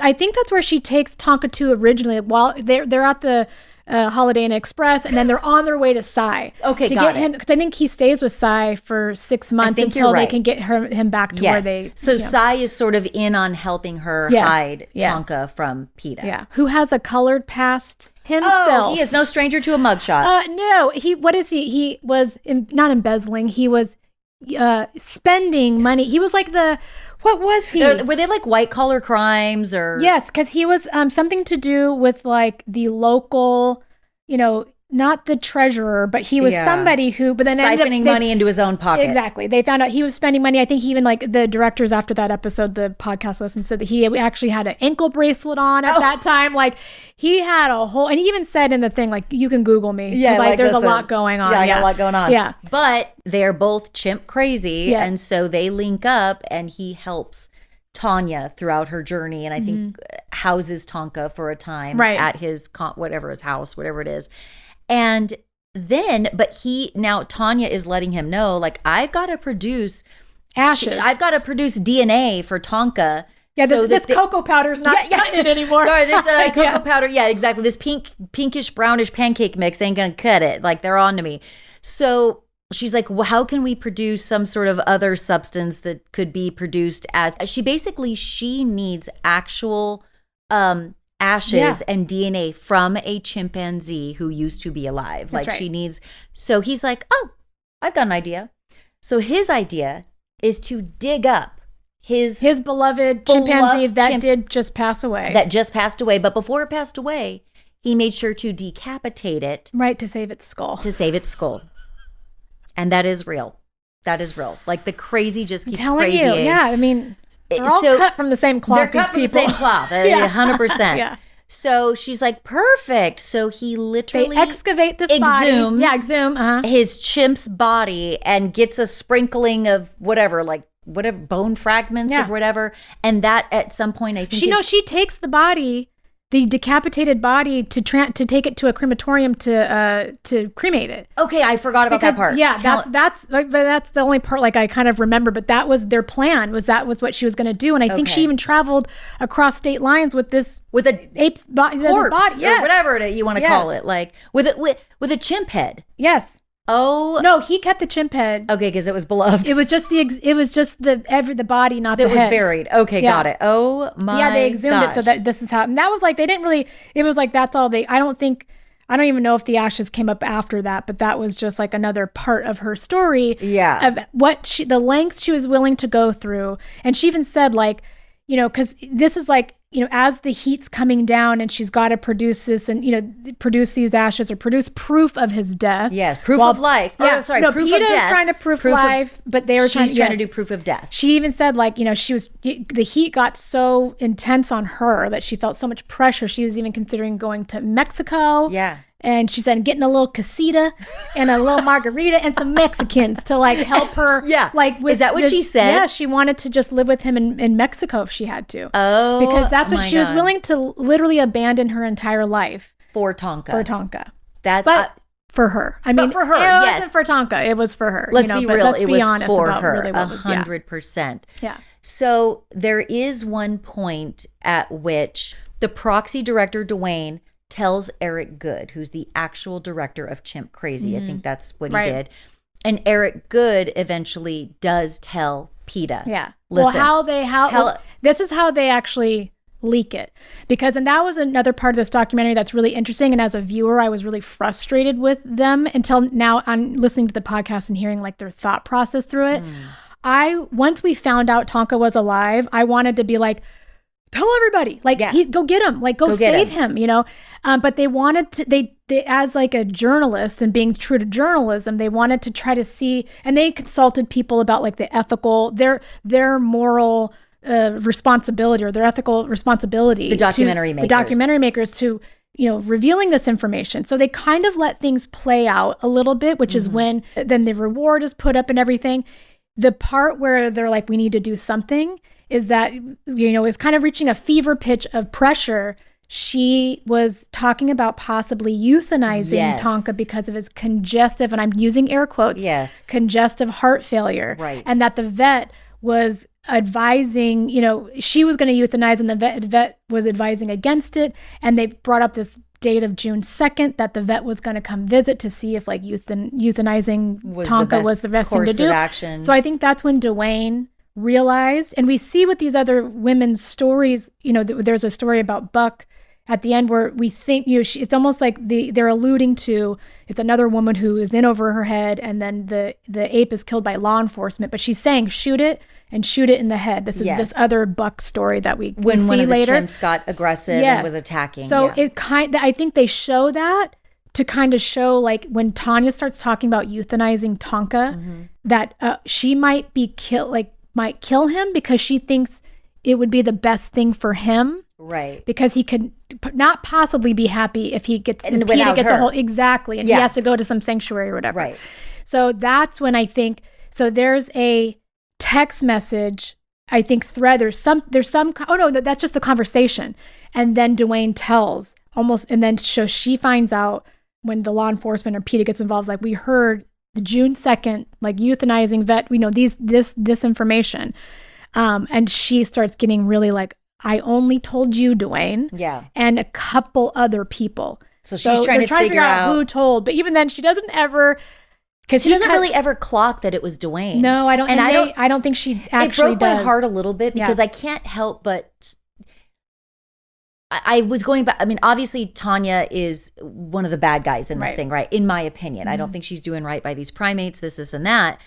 I think that's where she takes Tonka to originally while they're at the Holiday Inn Express, and then they're on their way to Cy. Okay, to get him, because I think he stays with Cy for 6 months until they can get him back to where they. So Cy is sort of in on helping her hide Tonka from PETA. Yeah, who has a colored past himself. Oh, he is no stranger to a mugshot. No, what is he? He was not embezzling. He was spending money. He was like what was he? Were they like white collar crimes or? Yes, because he was something to do with like the local, you know, not the treasurer, but he was somebody who, but then siphoning money into his own pocket. Exactly. They found out he was spending money. I think he even like the directors after that episode, the podcast listeners said that he actually had an ankle bracelet on at that time. Like he had a whole, and he even said in the thing, like, you can Google me. Yeah. Like there's a lot going on. Yeah, I got a lot going on. Yeah. But they're both chimp crazy. Yeah. And so they link up and he helps Tonia throughout her journey, and I think houses Tonka for a time at his his house, whatever it is. And then, but now Tonia is letting him know, like, I've got to produce ashes. I've got to produce DNA for Tonka. Yeah, this cocoa powder is not cutting it anymore. Sorry, this cocoa powder. Yeah, exactly. This pinkish, brownish pancake mix ain't going to cut it. Like, they're on to me. So she's like, well, how can we produce some sort of other substance that could be produced as... She needs actual ashes and DNA from a chimpanzee who used to be alive. That's right. She needs... So he's like, oh, I've got an idea. So his idea is to dig up his beloved chimpanzee that did just pass away. That just passed away. But before it passed away, he made sure to decapitate it. Right, to save its skull. And that is real. Like, the crazy just keeps crazying. You, yeah. I mean, they're all cut from the same cloth. They're cut from the same cloth, 100%. Yeah. So she's like, perfect. So he literally... They excavate this body. Exhume his chimp's body and gets a sprinkling of whatever bone fragments or whatever. And that at some point, I think... she takes the body... the decapitated body to take it to a crematorium to cremate it. Okay, I forgot about that part. Yeah, that's the only part like I kind of remember. But that was their plan. Was what she was going to do, and I think she even traveled across state lines with a ape's body, corpse, or whatever you want to call it, like with a chimp head. Yes. Oh no, he kept the chimp head. Okay, because it was beloved. It was just the body, not the head. It was buried. Okay, got it. Oh my. Yeah, they exhumed it so that this is how. And that was like they didn't really. It was like that's all they. I don't even know if the ashes came up after that, but that was just like another part of her story. Yeah, of the lengths she was willing to go through, and she even said like, because this is like. As the heat's coming down and she's got to produce this and, produce these ashes or produce proof of his death. Yes, proof of life. Yeah, proof PETA of death. PETA is trying to prove life, but they were trying to do proof of death. She even said the heat got so intense on her that she felt so much pressure. She was even considering going to Mexico. Yeah. And she said getting a little casita and a little margarita and some Mexicans to like help her. Yeah. Is that what she said? Yeah. She wanted to just live with him in Mexico if she had to. Oh, because that's what she was willing to literally abandon her entire life. For Tonka. For her. I mean, for her, it wasn't for Tonka. It was for her. Let's be real. Let's be honest for about her. Really what was 100%. Yeah. So there is one point at which the proxy director, Dwayne, tells Eric Good, who's the actual director of Chimp Crazy. I think that's what he did. And Eric Good eventually does tell PETA. Yeah. Listen, this is how they actually leak it. And that was another part of this documentary that's really interesting. And as a viewer, I was really frustrated with them until now I'm listening to the podcast and hearing like their thought process through it. Once we found out Tonka was alive, I wanted to be like, tell everybody, like, go get him, like, go save him, But they wanted to, they as like a journalist and being true to journalism, they wanted to try to see, and they consulted people about like the ethical, their moral responsibility or their ethical responsibility. The documentary makers to, revealing this information. So they kind of let things play out a little bit, which is when then the reward is put up and everything. The part where they're like, we need to do something is that, is kind of reaching a fever pitch of pressure. She was talking about possibly euthanizing Tonka because of his congestive, and I'm using air quotes, congestive heart failure. Right. And that the vet was advising, she was going to euthanize and the vet was advising against it. And they brought up this date of June 2nd that the vet was going to come visit to see if like euthanizing Tonka was the best thing to do. Action. So I think that's when Dwayne realized, and we see with these other women's stories, there's a story about Buck at the end where we think, it's almost like they're alluding to, it's another woman who is in over her head and then the ape is killed by law enforcement, but she's saying shoot it in the head. This is this other Buck story that we see later. When one of the chimps got aggressive and was attacking. So I think they show that to kind of show like when Tonia starts talking about euthanizing Tonka, that she might kill him because she thinks it would be the best thing for him. Right. Because he could not possibly be happy if he gets, and PETA gets a whole, exactly. And he has to go to some sanctuary or whatever. Right. So that's when I think, so there's a text message I think thread. There's some. Oh no, that's just the conversation. And then Dwayne tells almost, and then so she finds out when the law enforcement or PETA gets involved. Like, we heard the June 2nd, like, euthanizing vet. We know this information, and she starts getting really like, I only told you, Dwayne. Yeah. And a couple other people. So she's trying to figure out who told. But even then, she doesn't ever. Because she doesn't really ever clock that it was Dwayne. No, I don't. And I don't think she actually It broke my heart a little bit because I can't help but. I was going back. I mean, obviously, Tonia is one of the bad guys in this thing, right? In my opinion. I don't think she's doing right by these primates, this, and that.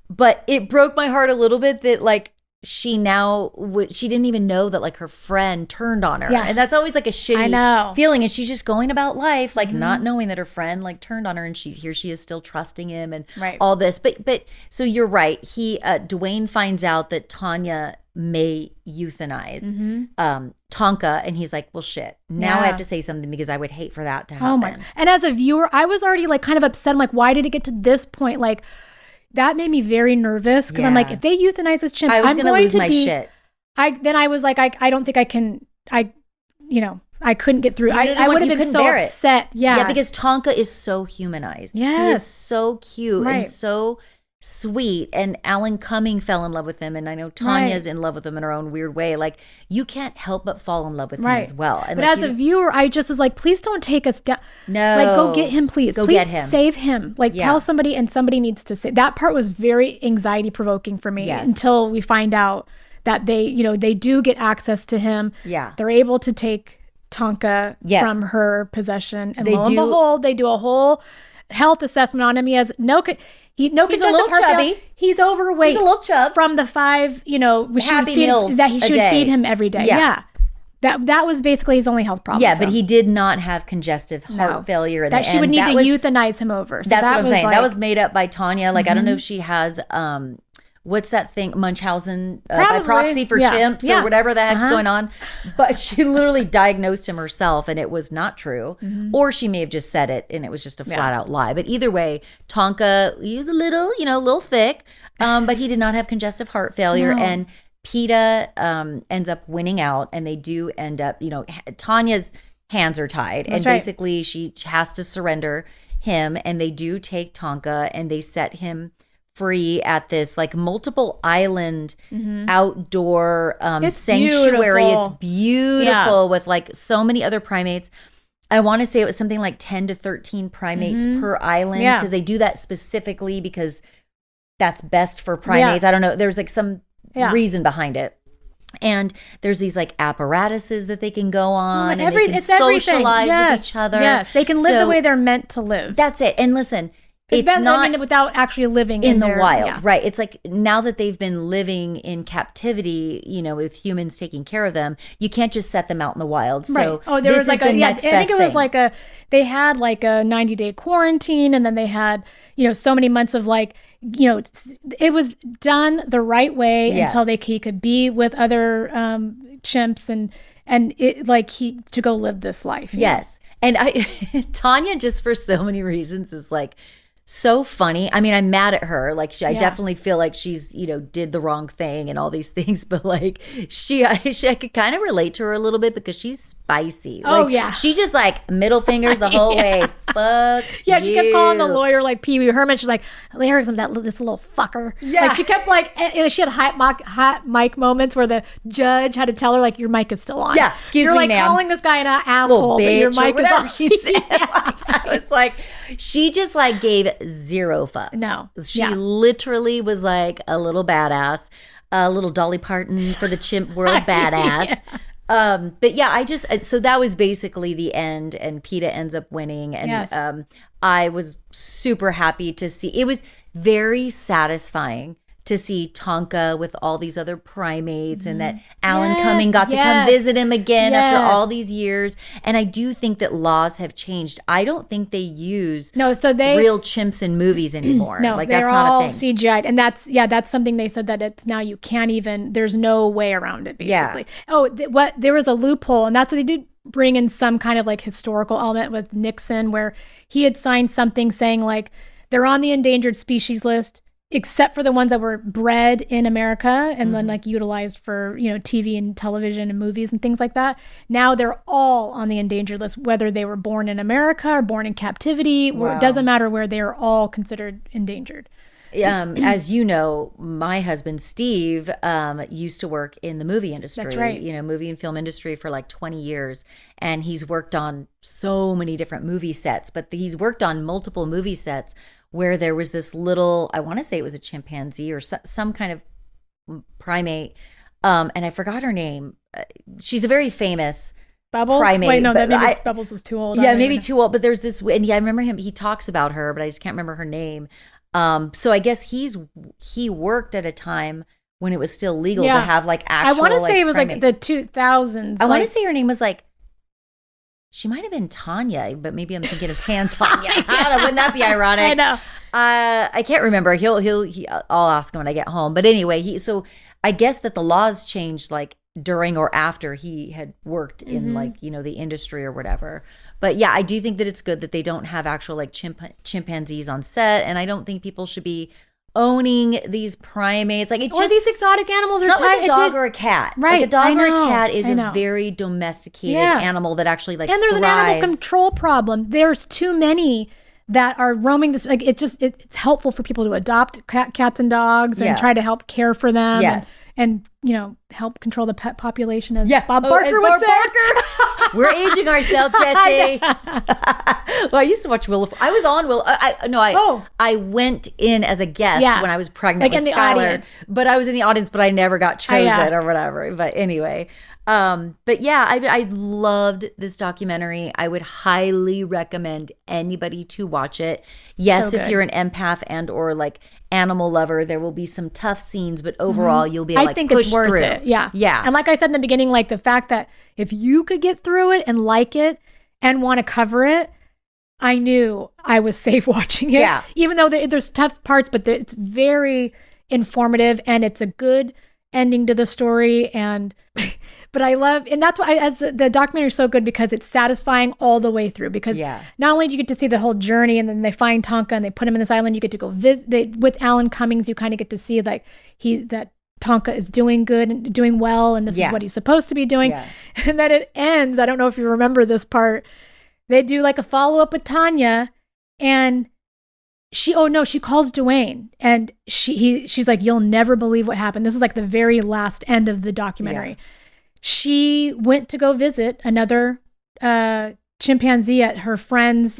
But it broke my heart a little bit that, like, she didn't even know that, like, her friend turned on her. Yeah. And that's always, like, a shitty feeling. And she's just going about life, like, not knowing that her friend, like, turned on her. And here she is still trusting him and all this. But so you're right. Dwayne finds out that Tonia may euthanize Tonka, and he's like, well, shit, now I have to say something because I would hate for that to happen. And as a viewer, I was already, like, kind of upset. I'm like, why did it get to this point? Like, that made me very nervous because I'm like, if they euthanize this chimp, I'm going to lose my shit. Then I was like, I don't think I can, I couldn't get through. I would have been so upset. Yeah, because Tonka is so humanized. Yes. He is so cute and so sweet, and Alan Cumming fell in love with him, and I know Tonia's in love with him in her own weird way. Like, you can't help but fall in love with him as well. And but like, as a viewer, I just was like, please don't take us down. No, like, go get him, please. Please get him. Save him. Like, tell somebody, and somebody needs to say. That part was very anxiety provoking for me until we find out that they do get access to him. Yeah, they're able to take Tonka from her possession, and lo and behold, they do a whole health assessment on him. He has he's a little chubby. He's overweight. He's a little chub from the 5, Happy Meals that he should feed him every day. Yeah. That was basically his only health problem. Yeah, but he did not have congestive heart failure. That she would need to euthanize him over. So that's what I'm saying. That was made up by Tonia. Like, I don't know if she has what's that thing, Munchausen by proxy for chimps or whatever the heck's going on. But she literally diagnosed him herself, and it was not true. Or she may have just said it and it was just a flat out lie. But either way, Tonka, he was a little thick, but he did not have congestive heart failure. And PETA ends up winning out, and they do end up, Tonia's hands are tied. And basically she has to surrender him, and they do take Tonka and they set him free at this, like, multiple island outdoor sanctuary. Beautiful. It's beautiful with, like, so many other primates. I want to say it was something like 10 to 13 primates per island, because they do that specifically because that's best for primates. I don't know. There's, like, some reason behind it. And there's these, like, apparatuses that they can go on, and they can socialize with each other. Yes, they can live the way they're meant to live. That's it. And listen, it's not without actually living in the wild, right? It's like, now that they've been living in captivity, with humans taking care of them, you can't just set them out in the wild. So there was like I think it was like they had like a 90-day quarantine, and then they had so many months of, like, it was done the right way until he could be with other chimps and it, like, to go live this life. Yes. And Tonia, just for so many reasons, is, like, so funny. I mean, I'm mad at her. Like, I definitely feel like she's, did the wrong thing and all these things. But, like, I could kind of relate to her a little bit because she's spicy. She just, like, middle fingers the whole way. Fuck yeah, she kept calling the lawyer, like, Pee Wee Herman. She's like, Larry's this little fucker. Yeah. Like, she kept, like, she had hot mic moments where the judge had to tell her, like, your mic is still on. Yeah, excuse me, You're, like, ma'am. calling this guy an asshole, but your mic is on. She said. I was like, she just, like, gave zero fucks. No. She literally was like a little badass, a little Dolly Parton for the chimp world badass. But yeah, so that was basically the end, and PETA ends up winning. And I was super happy to see. It was very satisfying to see Tonka with all these other primates, and that Alan Cumming got to come visit him again after all these years. And I do think that laws have changed. I don't think they use real chimps in movies anymore. No, like, they're that's not all a thing. CGI'd. And that's something they said, that it's now you can't even, there's no way around it, basically. Yeah. There was a loophole, and that's what they did bring in, some kind of, like, historical element with Nixon, where he had signed something saying, like, they're on the endangered species list. except for the ones that were bred in America and then like utilized for, TV and television and movies and things like that. Now they're all on the endangered list, whether they were born in America or born in captivity. Wow. It doesn't matter where, they are all considered endangered. As you know, my husband, Steve, used to work in the movie industry. That's right. Movie and film industry for like 20 years. And he's worked on so many different movie sets, but he's worked on multiple movie sets where there was this little, I want to say it was a chimpanzee or some kind of primate. And I forgot her name. She's a very famous Bubbles? primate. Wait, no, that maybe Bubbles was too old. Yeah, maybe too old. But there's this, and I remember he talks about her, but I just can't remember her name. So I guess he worked at a time when it was still legal to have like actual. I want to say it was primates. like the 2000s. I want to say her name was like. She might have been Tonia, but maybe I'm thinking of Tonya. Wouldn't that be ironic? I know. I can't remember. I'll ask him when I get home. But anyway, so I guess that the laws changed like during or after he had worked in like, the industry or whatever. But yeah, I do think that it's good that they don't have actual like chimpanzees on set. And I don't think people should be owning these primates. Like it's or just these exotic animals it's are not like a dog or a cat. Right. Like a dog or a know, cat is I know. a very domesticated animal that actually like and there's thrives. an animal control problem. There's too many that are roaming this. Like it's helpful for people to adopt cats and dogs and try to help care for them. Yes. And help control the pet population, as Yeah. Bob Barker would say. We're aging ourselves, Jessi. Well, I used to watch I was on I went in as a guest when I was pregnant with Skylar. But I was in the audience, but I never got chosen or whatever. But anyway, but yeah, I loved this documentary. I would highly recommend anybody to watch it. Yes, if you're an empath and or like animal lover, there will be some tough scenes, but overall you'll be like, I think it's worth it. Yeah. And like I said in the beginning, like the fact that if you could get through it and like it and want to cover it, I knew I was safe watching it. Yeah. Even though there's tough parts, but it's very informative and it's a good ending to the story. And but I love, and that's why as the documentary is so good because it's satisfying all the way through. Because not only do you get to see the whole journey, and then they find Tonka and they put him in this island, you get to go visit with Alan Cummings. You kind of get to see like that Tonka is doing good and doing well, and this is what he's supposed to be doing. And then it ends. I don't know if you remember this part. They do like a follow up with Tonia, and she calls Dwayne, and she's like, you'll never believe what happened. This is like the very last end of the documentary. She went to go visit another chimpanzee at her friend's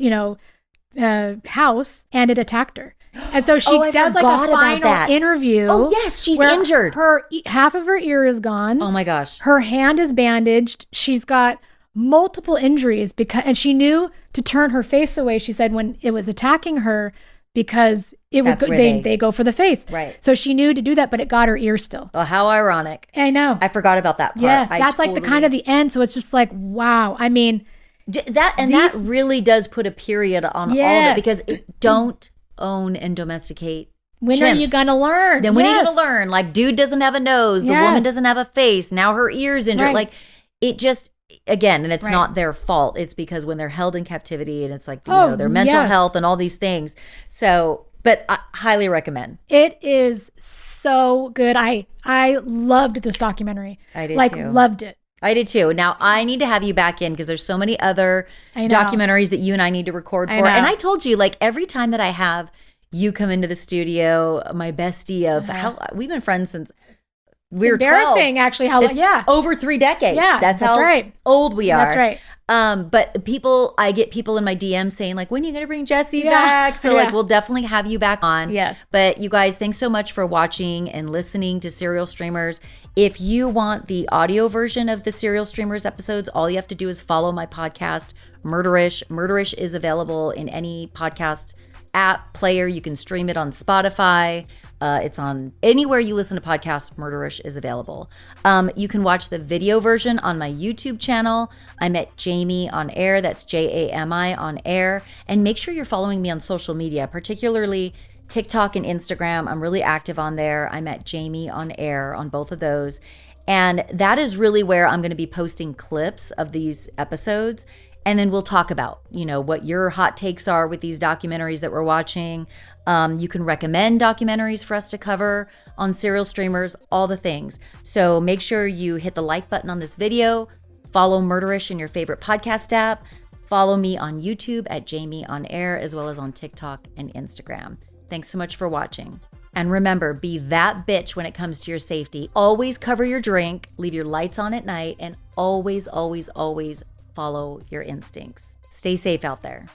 house, and it attacked her. And so she does like a final interview. Oh yes, she's injured. Half of her ear is gone. Oh my gosh. Her hand is bandaged. She's got multiple injuries and she knew to turn her face away. She said when it was attacking her, because they go for the face. Right. So she knew to do that, but it got her ear still. Oh, how ironic. I know. I forgot about that part. Yes, that's like the kind of the end. So it's just like, wow. I mean, that really does put a period on all of it, because don't own and domesticate when chimps. Are you gonna learn? Then when are you gonna learn? Like, dude doesn't have a nose, the woman doesn't have a face, now her ear's injured. Like, it just, again, and it's not their fault. It's because when they're held in captivity, and it's like, their mental health and all these things. So, but I highly recommend. It is so good. I loved this documentary. I did too. Loved it. I did too. Now I need to have you back in because there's so many other documentaries that you and I need to record for. And I told you, like, every time that I have you come into the studio, my bestie of how we've been friends since we were 12. Embarrassing, actually. Over 3 decades. Yeah, that's how old we are. That's right. But I get people in my DM saying like, when are you going to bring Jessi back? So like, we'll definitely have you back on. Yes. But you guys, thanks so much for watching and listening to Serial Streamers. If you want the audio version of the Serial Streamers episodes, all you have to do is follow my podcast, Murderish. Murderish is available in any podcast app player. You can stream it on Spotify. It's on anywhere you listen to podcasts. Murderish is available. You can watch the video version on my YouTube channel. I'm at Jami on Air. That's Jami on Air. And make sure you're following me on social media, particularly TikTok and Instagram. I'm really active on there. I'm at Jami on Air on both of those. And that is really where I'm going to be posting clips of these episodes. And then we'll talk about, what your hot takes are with these documentaries that we're watching. You can recommend documentaries for us to cover on Serial Streamers, all the things. So make sure you hit the like button on this video, follow Murderish in your favorite podcast app, follow me on YouTube at Jami on Air, as well as on TikTok and Instagram. Thanks so much for watching. And remember, be that bitch when it comes to your safety. Always cover your drink, leave your lights on at night, and always, always, always follow your instincts. Stay safe out there.